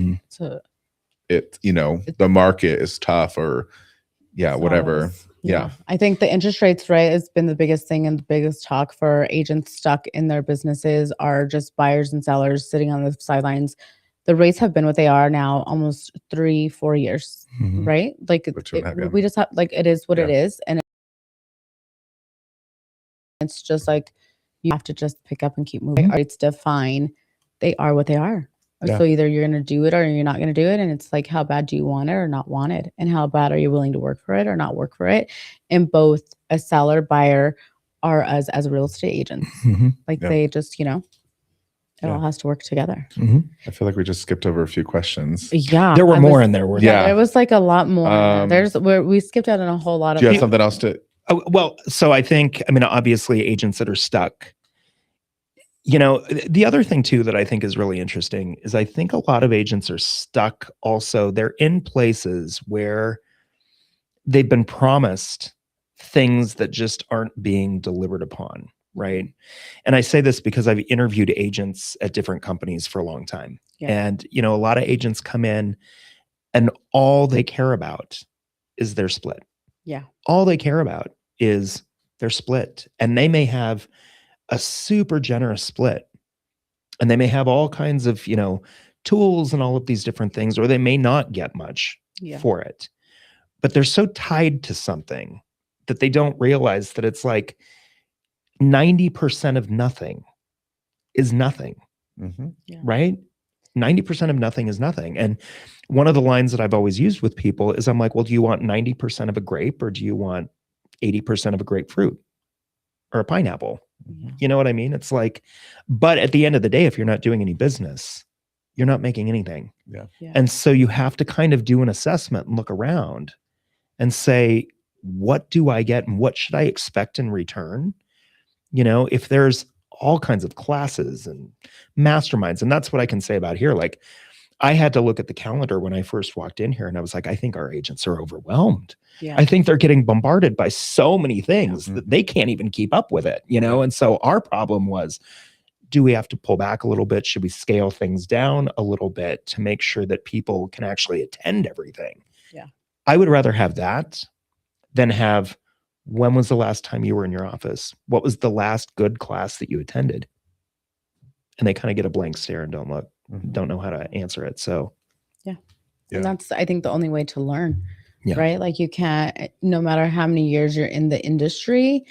the market is tough or whatever. Yeah. I think the interest rates, right, has been the biggest thing, and the biggest talk for agents stuck in their businesses are just buyers and sellers sitting on the sidelines. The rates have been what they are now almost 3-4 years, right? Like we just have, like, it is what it is. And it's just like, you have to just pick up and keep moving. Rates define, they are what they are. So either you're going to do it or you're not going to do it. And it's like, how bad do you want it or not want it? And how bad are you willing to work for it or not work for it? And both a seller, buyer, are as real estate agents. Like they just, It all has to work together. I feel like we just skipped over a few questions. Yeah. There were more in there. There was like a lot more. We skipped out on a whole lot of. Do you have something else to? Oh, well, so I think, I mean, obviously agents that are stuck, you know, the other thing too that I think is really interesting is I think a lot of agents are stuck also. They're in places where they've been promised things that just aren't being delivered upon, right? And I say this because I've interviewed agents at different companies for a long time. And, you know, a lot of agents come in and all they care about is their split. Yeah. All they care about is their split. And they may have a super generous split. And they may have all kinds of, you know, tools and all of these different things, or they may not get much for it. But they're so tied to something that they don't realize that it's like 90% of nothing is nothing, right? 90% of nothing is nothing. And one of the lines that I've always used with people is I'm like, well, do you want 90% of a grape or do you want 80% of a grapefruit or a pineapple? You know what I mean? It's like, but at the end of the day, if you're not doing any business, you're not making anything. And so you have to kind of do an assessment and look around and say, what do I get and what should I expect in return? You know, if there's all kinds of classes and masterminds, and that's what I can say about here. Like, I had to look at the calendar when I first walked in here and I was like, I think our agents are overwhelmed. I think they're getting bombarded by so many things that they can't even keep up with it, you know? And so our problem was, do we have to pull back a little bit? Should we scale things down a little bit to make sure that people can actually attend everything? I would rather have that than have, when was the last time you were in your office? What was the last good class that you attended? And they kind of get a blank stare and don't know how to answer it. So, and that's, I think, the only way to learn, right? Like, you can't, no matter how many years you're in the industry.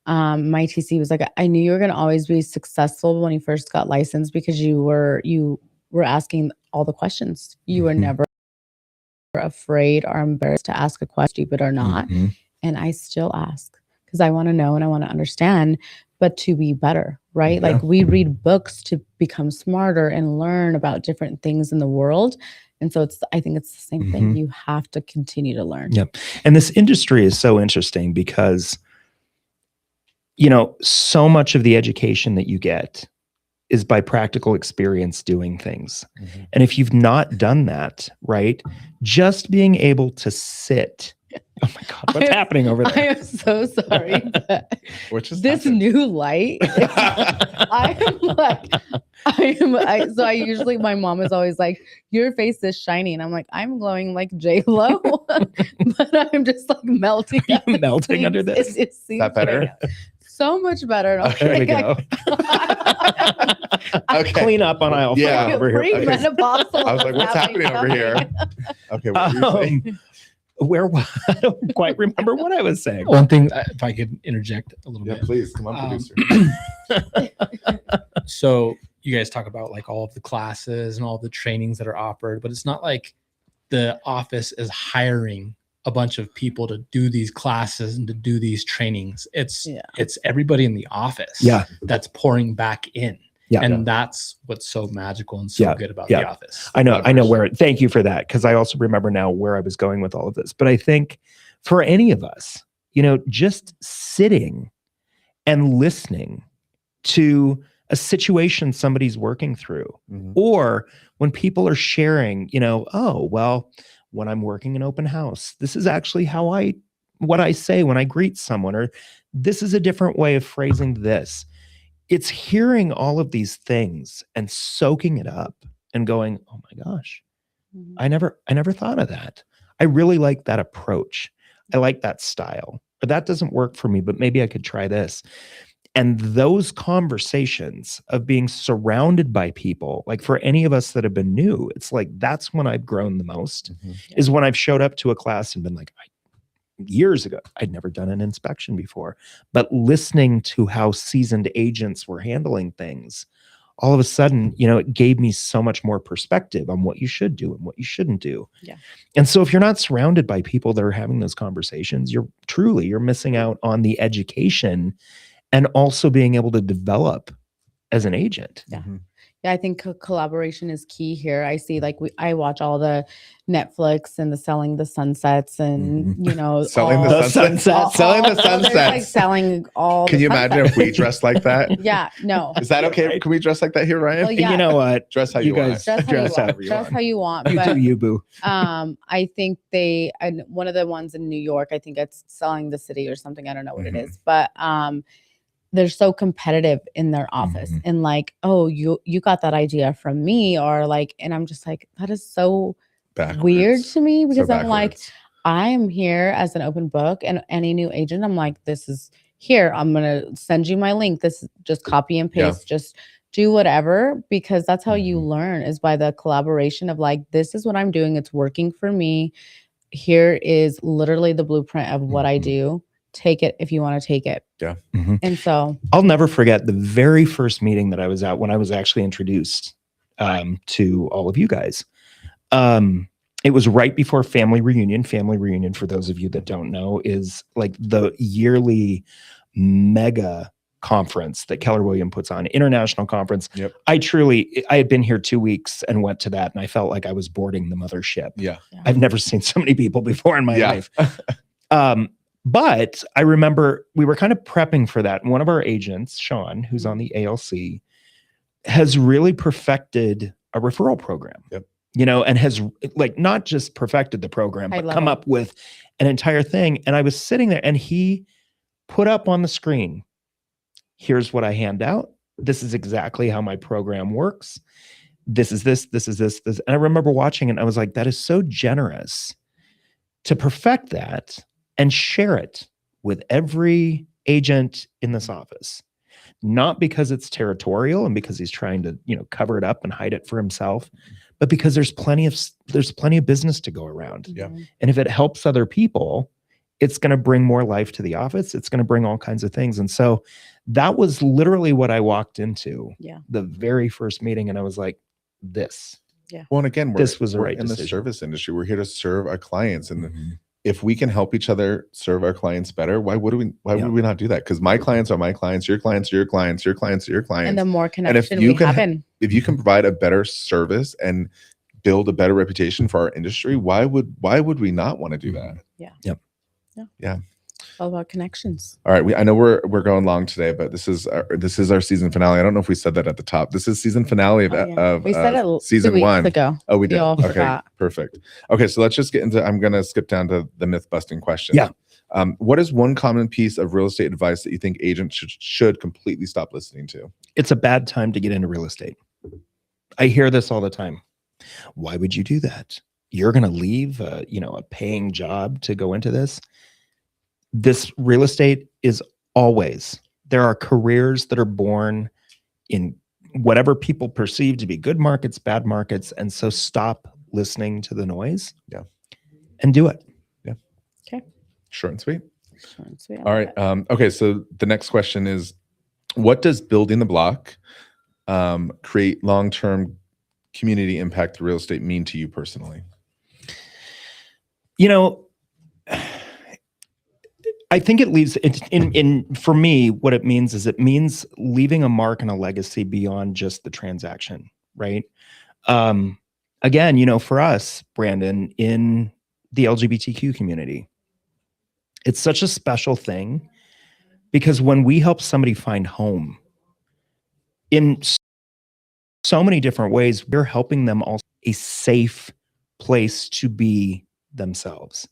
My TC was like, I knew you were going to always be successful when you first got licensed because you were asking all the questions. You were never afraid or embarrassed to ask a question, stupid or not. And I still ask because I want to know and I want to understand, but to be better, right? Like, we read books to become smarter and learn about different things in the world. And so I think it's the same thing. You have to continue to learn. And this industry is so interesting because, you know, so much of the education that you get is by practical experience doing things. And if you've not done that, right, just being able to sit. Oh my God, what's happening over there? I am so sorry. Which is this new light. So I usually, my mom is always like, your face is shiny. And I'm like, I'm glowing like J-Lo, but I'm just like melting. Melting under this. Is that better? Right, so much better. There we go. Clean up on aisle 5 over here. Premenopausal. I was like, what's happening over here? Okay, what were you saying? I don't quite remember what I was saying. One thing, if I could interject a little bit. Please, come on, producer. So you guys talk about like all of the classes and all the trainings that are offered, but it's not like the office is hiring a bunch of people to do these classes and to do these trainings. It's everybody in the office that's pouring back in. And that's what's so magical and so good about the office. I know where, thank you for that. Cause I also remember now where I was going with all of this, but I think for any of us, you know, just sitting and listening to a situation somebody's working through, or when people are sharing, you know, oh, well, when I'm working an open house, this is actually what I say when I greet someone, or this is a different way of phrasing this. It's hearing all of these things and soaking it up and going, oh my gosh, I never thought of that. I really like that approach. I like that style, or that doesn't work for me, but maybe I could try this. And those conversations of being surrounded by people, like for any of us that have been new, it's like, that's when I've grown the most, is when I've showed up to a class and been like, years ago, I'd never done an inspection before, but listening to how seasoned agents were handling things, all of a sudden, you know, it gave me so much more perspective on what you should do and what you shouldn't do. And so if you're not surrounded by people that are having those conversations, you're missing out on the education and also being able to develop as an agent. Yeah, I think collaboration is key here. I see, like, I watch all the Netflix and the Selling the Sunsets, and Mhm. you know, Selling all, the sunsets. Selling the there's, like, sunsets. selling all. Can the you imagine if we sunsets. dressed like that? Yeah, no. Is that okay? Can we dress like that here, Ryan? Well, yeah. You know what? Dress how you want. guys Dress how you want. however you Dress want. how you want. You But do you, boo. I think and one of the ones in New York, I think it's Selling the City or something. I don't know what it is, but they're so competitive in their office, and like, oh, you got that idea from me, or like, and I'm just like, that is so weird to me, because I'm like, I am here as an open book, and any new agent, I'm like, this is here. I'm gonna send you my link. This is just copy and paste. Just do whatever, because that's how you learn, is by the collaboration of like, this is what I'm doing. It's working for me. Here is literally the blueprint of what I do. Take it if you want to take it. Yeah. And so I'll never forget the very first meeting that I was at when I was actually introduced to all of you guys. It was right before family reunion. Family reunion, for those of you that don't know, is like the yearly mega conference that Keller Williams puts on, international conference. Yep. I had been here 2 weeks and went to that, and I felt like I was boarding the mothership. Yeah. I've never seen so many people before in my life. But I remember we were kind of prepping for that. And one of our agents, Sean, who's on the ALC, has really perfected a referral program. Yep. You know, and has like not just perfected the program, but come up with an entire thing. And I was sitting there, and he put up on the screen, here's what I hand out. This is exactly how my program works. This is this. And I remember watching it, and I was like, that is so generous to perfect that and share it with every agent in this office. Not because it's territorial and because he's trying to, you know, cover it up and hide it for himself, but because there's plenty of business to go around. Yeah. And if it helps other people, it's going to bring more life to the office. It's going to bring all kinds of things. And so that was literally what I walked into the very first meeting. And I was like, this. Yeah. Well, and again, this was the right in decision. the service industry. We're here to serve our clients. And if we can help each other serve our clients better, why would we not do that? Because my clients are my clients, your clients are your clients, your clients are your clients. And the more connection we have if you can provide a better service and build a better reputation for our industry, why would we not want to do that? Yeah. Yep. Yeah. It's all about connections. All right. I know we're going long today, but this is our season finale. I don't know if we said that at the top. This is season finale of we said it season 1 ago. Oh, we did. all Okay, forgot. perfect. Okay, so let's just get into. I'm gonna skip down to the myth busting question. Yeah. What is one common piece of real estate advice that you think agents should completely stop listening to? It's a bad time to get into real estate. I hear this all the time. Why would you do that? You're going to leave a paying job to go into this. This real estate is always, there are careers that are born in whatever people perceive to be good markets, bad markets. And so stop listening to the noise. Yeah. And do it. Yeah. Okay. Short and sweet. Short and sweet. All right. Okay. So the next question is, what does building the block create long-term community impact real estate mean to you personally? You know, I think it leaves in for me, what it means is leaving a mark and a legacy beyond just the transaction, right? Again, you know, for us, Brandon, in the LGBTQ community, it's such a special thing because when we help somebody find home in so many different ways, we're helping them also a safe place to be themselves.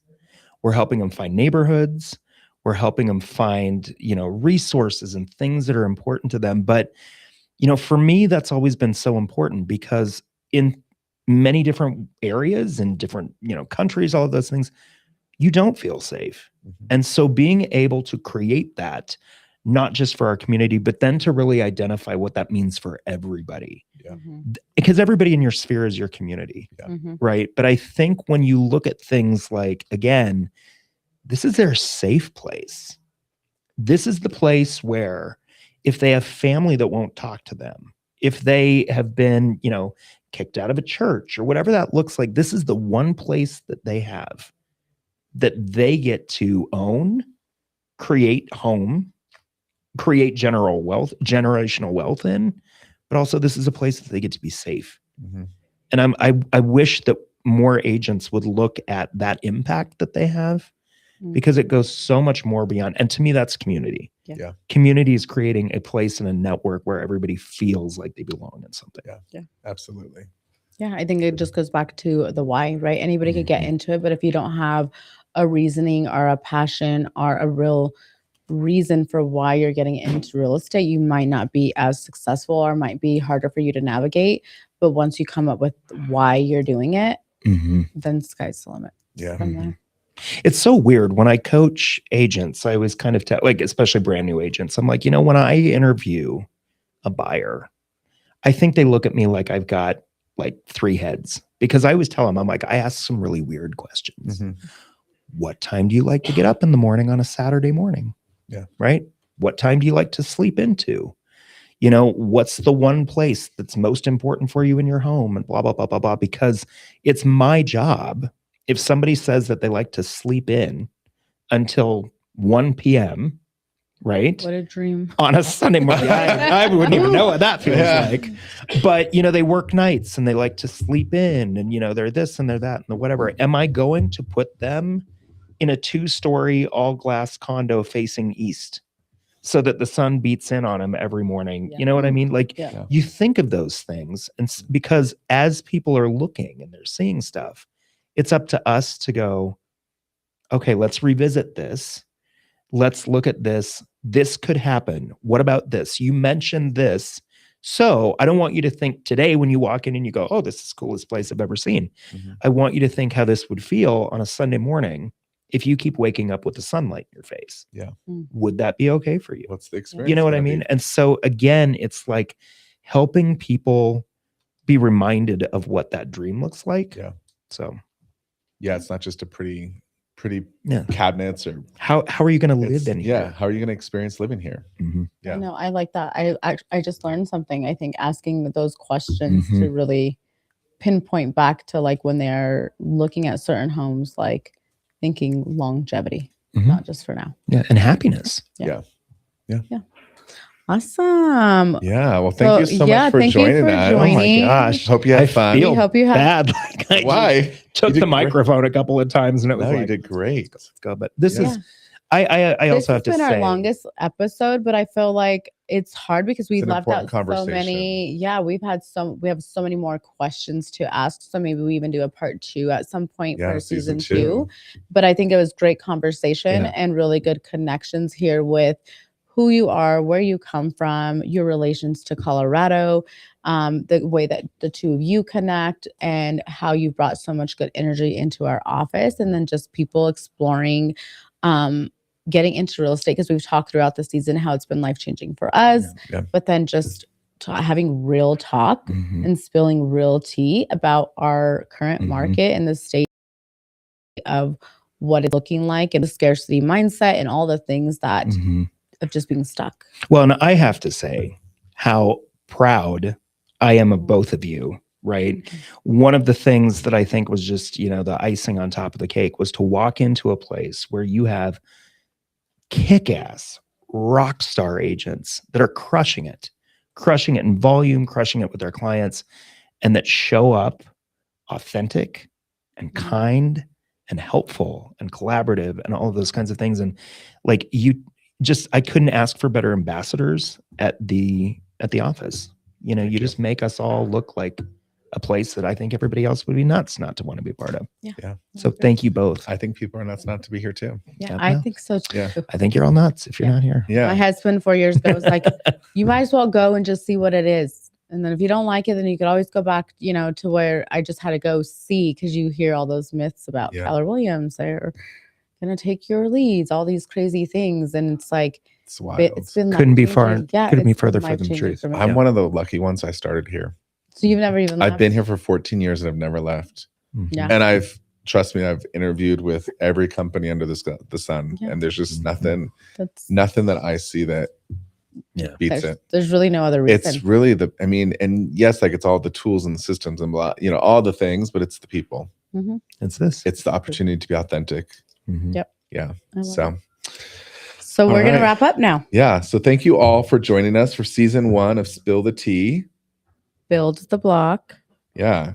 We're helping them find neighborhoods. We're helping them find, you know, resources and things that are important to them. But, you know, for me, that's always been so important because in many different areas and different, you know, countries, all of those things, you don't feel safe. And so being able to create that, not just for our community, but then to really identify what that means for everybody. Yeah. Because everybody in your sphere is your community, right? But I think when you look at things like, again, this is their safe place. This is the place where if they have family that won't talk to them, if they have been, you know, kicked out of a church or whatever that looks like, this is the one place that they have that they get to own, create home, create generational wealth in, but also this is a place that they get to be safe. Mhm. And I wish that more agents would look at that impact that they have, because it goes so much more beyond. And to me, that's community. Yeah. Community is creating a place and a network where everybody feels like they belong in something. Yeah. Absolutely. Yeah, I think it just goes back to the why, right? Anybody could get Mhm. into it, but if you don't have a reasoning or a passion or a real reason for why you're getting into real estate, you might not be as successful or might be harder for you to navigate. But once you come up with why you're doing it, Mhm. then sky's the limit Yeah. from there. It's so weird when I coach agents. I always kind of like, especially brand new agents. I'm like, when I interview a buyer, I think they look at me like I've got like 3 heads, because I always tell them, I'm like, I ask some really weird questions. Mhm. What time do you like to get up in the morning on a Saturday morning? Yeah. Right. What time do you like to sleep into? What's the one place that's most important for you in your home, and blah, blah, blah, blah, blah, because it's my job. If somebody says that they like to sleep in until 1 p.m., right? What a dream. On a Sunday morning. I wouldn't even know what that feels Yeah. like. But, they work nights and they like to sleep in, and, they're this and they're that and whatever. Am I going to put them in a 2-story all glass condo facing east so that the sun beats in on them every morning? Yeah. You know what I mean? Like, Yeah. you think of those things, and because as people are looking and they're seeing stuff, it's up to us to go, okay, let's revisit this. Let's look at this. This could happen. What about this? You mentioned this. So I don't want you to think today when you walk in and you go, oh, this is the coolest place I've ever seen. Mhm. I want you to think how this would feel on a Sunday morning if you keep waking up with the sunlight in your face. Yeah. Would that be okay for you? What's the experience? You know what I gonna mean? be? And so again, it's like helping people be reminded of what that dream looks like. Yeah. So Yeah. It's not just a pretty yeah. cabinets or How are you going to it's- live in yeah. here? How are you going to experience living here? Mhm. Yeah. No, I like that. I just learned something. I think asking those questions Mhm. to really pinpoint back to like when they're looking at certain homes, like thinking longevity, Mhm. not just for now. Yeah. And happiness. Awesome. Yeah. Well, thank you so yeah, much for thank you joining for us. Oh my joining. gosh. Hope you I had fun. feel We hope you had- bad. Like I Why? just took You did the great. microphone a couple of times and it was No, like, you did great. let's go. But this Yeah. is, I This also have has to been say, our longest episode, but I feel like it's hard because we It's an left out important so conversation. many. Yeah, we have so many more questions to ask. So maybe we even do a part 2 at some point Yeah, for season season 2. 2. But I think it was great conversation Yeah. and really good connections here with who you are, where you come from, your relations to Colorado, the way that the two of you connect, and how you brought so much good energy into our office, and then just people exploring getting into real estate, because we've talked throughout the season how it's been life-changing for us, Yeah. but then just having real talk Mhm. and spilling real tea about our current Mhm. market and the state of what it's looking like, and the scarcity mindset and all the things that Mhm. of just being stuck. Well, and I have to say how proud I am of both of you, right? One of the things that I think was just, the icing on top of the cake was to walk into a place where you have kick-ass rock star agents that are crushing it in volume, crushing it with their clients, and that show up authentic and kind and helpful and collaborative and all of those kinds of things. And like I couldn't ask for better ambassadors at the office. You just make us all look like a place that I think everybody else would be nuts not to want to be part of. Yeah. So thank you both. I think people are nuts not to be here too. Yeah, Yeah. I think so too. Yeah. I think you're all nuts if you're not here. Yeah. My husband 4 years ago was like, you might as well go and just see what it is. And then if you don't like it, then you could always go back, to where I just had to go see, because you hear all those myths about Yeah. Keller Williams. They're going to take your leads, all these crazy things. And it's like, It's wild. it's been Couldn't be life-changing. far- couldn't be it's been further from the life-changing truth. for me. I'm one of the lucky ones. I started here. So you've never even I've left? been here for 14 years and I've never left. Mhm. Yeah. And trust me, I've interviewed with every company under the sun, Yeah. and there's just Mhm. nothing that I see that Yeah. beats it. There's really no other reason. It's really and yes, like it's all the tools and the systems and blah, all the things, but it's the people. It's this. It's the opportunity to be authentic. Mhm. Yep. Yeah. I love So, it. So all we're going right. to wrap up now. yeah. So thank you all for joining us for season 1 of Spill the Tea. Build the Block. Yeah.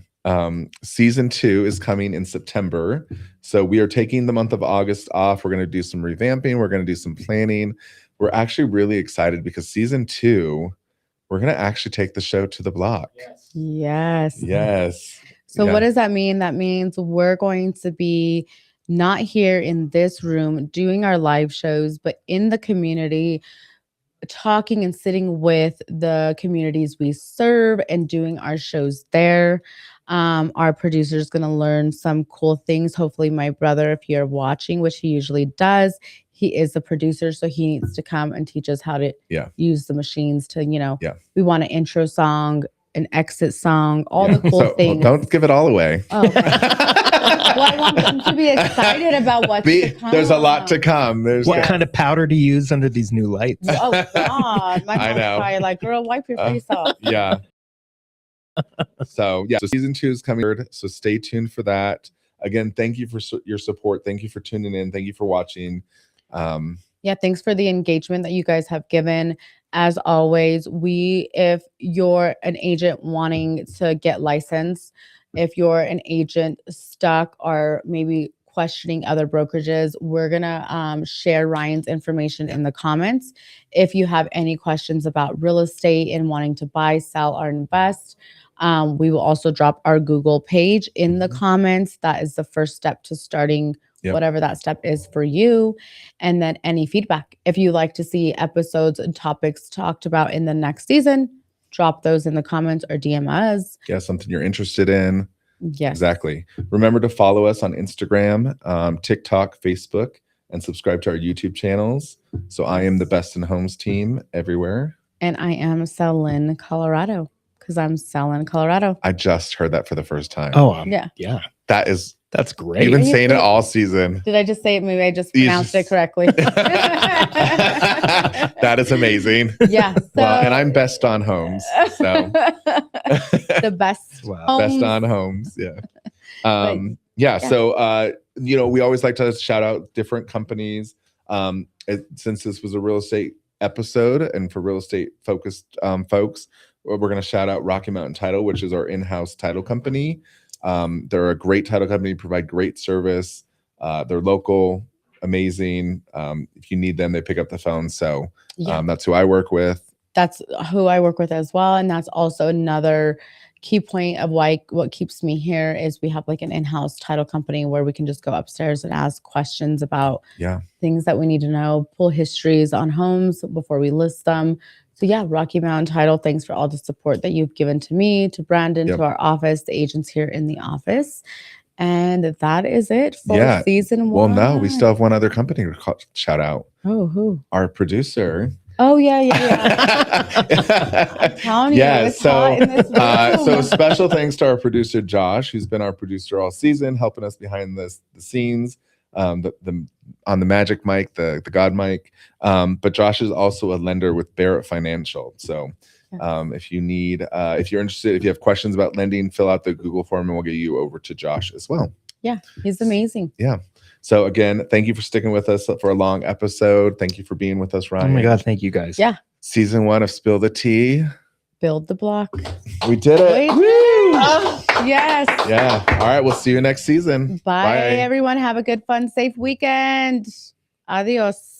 Season 2 is coming in September. So we are taking the month of August off. We're going to do some revamping. We're going to do some planning. We're actually really excited because season 2, we're going to actually take the show to the block. Yes. So Yeah. what does that mean? That means we're going to be not here in this room doing our live shows, but in the community, talking and sitting with the communities we serve and doing our shows there. Our producer is going to learn some cool things. Hopefully my brother, if you're watching, which he usually does, he is a producer, so he needs to come and teach us how to use the machines to, we want an intro song, an exit song, all the cool things. Well, don't give it all away. Oh, well, I want them to be excited about what's to come. There's a lot to come. What kind of powder to use under these new lights? Oh, God. My mom's probably like, girl, wipe your face off. Yeah. So season 2 is coming. So stay tuned for that. Again, thank you for your support. Thank you for tuning in. Thank you for watching. Thanks for the engagement that you guys have given. As always, if you're an agent wanting to get licensed, if you're an agent stuck or maybe questioning other brokerages, we're going to share Ryan's information in the comments. If you have any questions about real estate and wanting to buy, sell, or invest, we will also drop our Google page in the comments. That is the first step to starting whatever that step is for you. And then any feedback. If you like to see episodes and topics talked about in the next season, drop those in the comments or DM us. Yeah, something you're interested in. Yes. Exactly. Remember to follow us on Instagram, TikTok, Facebook, and subscribe to our YouTube channels. So I am the Beston Homes team everywhere. And I am SalLynn, Colorado, because I'm SalLynn, Colorado. I just heard that for the first time. Oh, yeah. That's great. You've been saying it all season. Did I just say it? Maybe I just pronounced it correctly. That is amazing. Yeah. So, well, and I'm Best on Homes. So the best. Wow. Best on Homes. Yeah. So we always like to shout out different companies. Since this was a real estate episode and for real estate focused folks, we're going to shout out Rocky Mountain Title, which is our in-house title company. They're a great title company, provide great service. They're local, amazing. If you need them, they pick up the phone. So that's who I work with. That's who I work with as well. And that's also another key point of what keeps me here is we have like an in-house title company where we can just go upstairs and ask questions about things that we need to know, pull histories on homes before we list them. So Rocky Mountain Title, thanks for all the support that you've given to me, to Brandon, to our office, the agents here in the office. And that is it for season 1. Well, no, we still have one other company to shout out. Oh, who? Our producer. Oh, yeah. I'm telling you, it's hot in this room. So special thanks to our producer, Josh, who's been our producer all season, helping us behind the scenes. On the magic mic, the God mic. But Josh is also a lender with Barrett Financial. So if you're interested, if you have questions about lending, fill out the Google form and we'll get you over to Josh as well. Yeah, he's amazing. Yeah. So again, thank you for sticking with us for a long episode. Thank you for being with us, Ryan. Oh my God, thank you guys. Yeah. Season 1 of Spill the Tea. Build the block. We did it. Yes. Yeah. All right. We'll see you next season. Bye, everyone. Have a good, fun, safe weekend. Adios.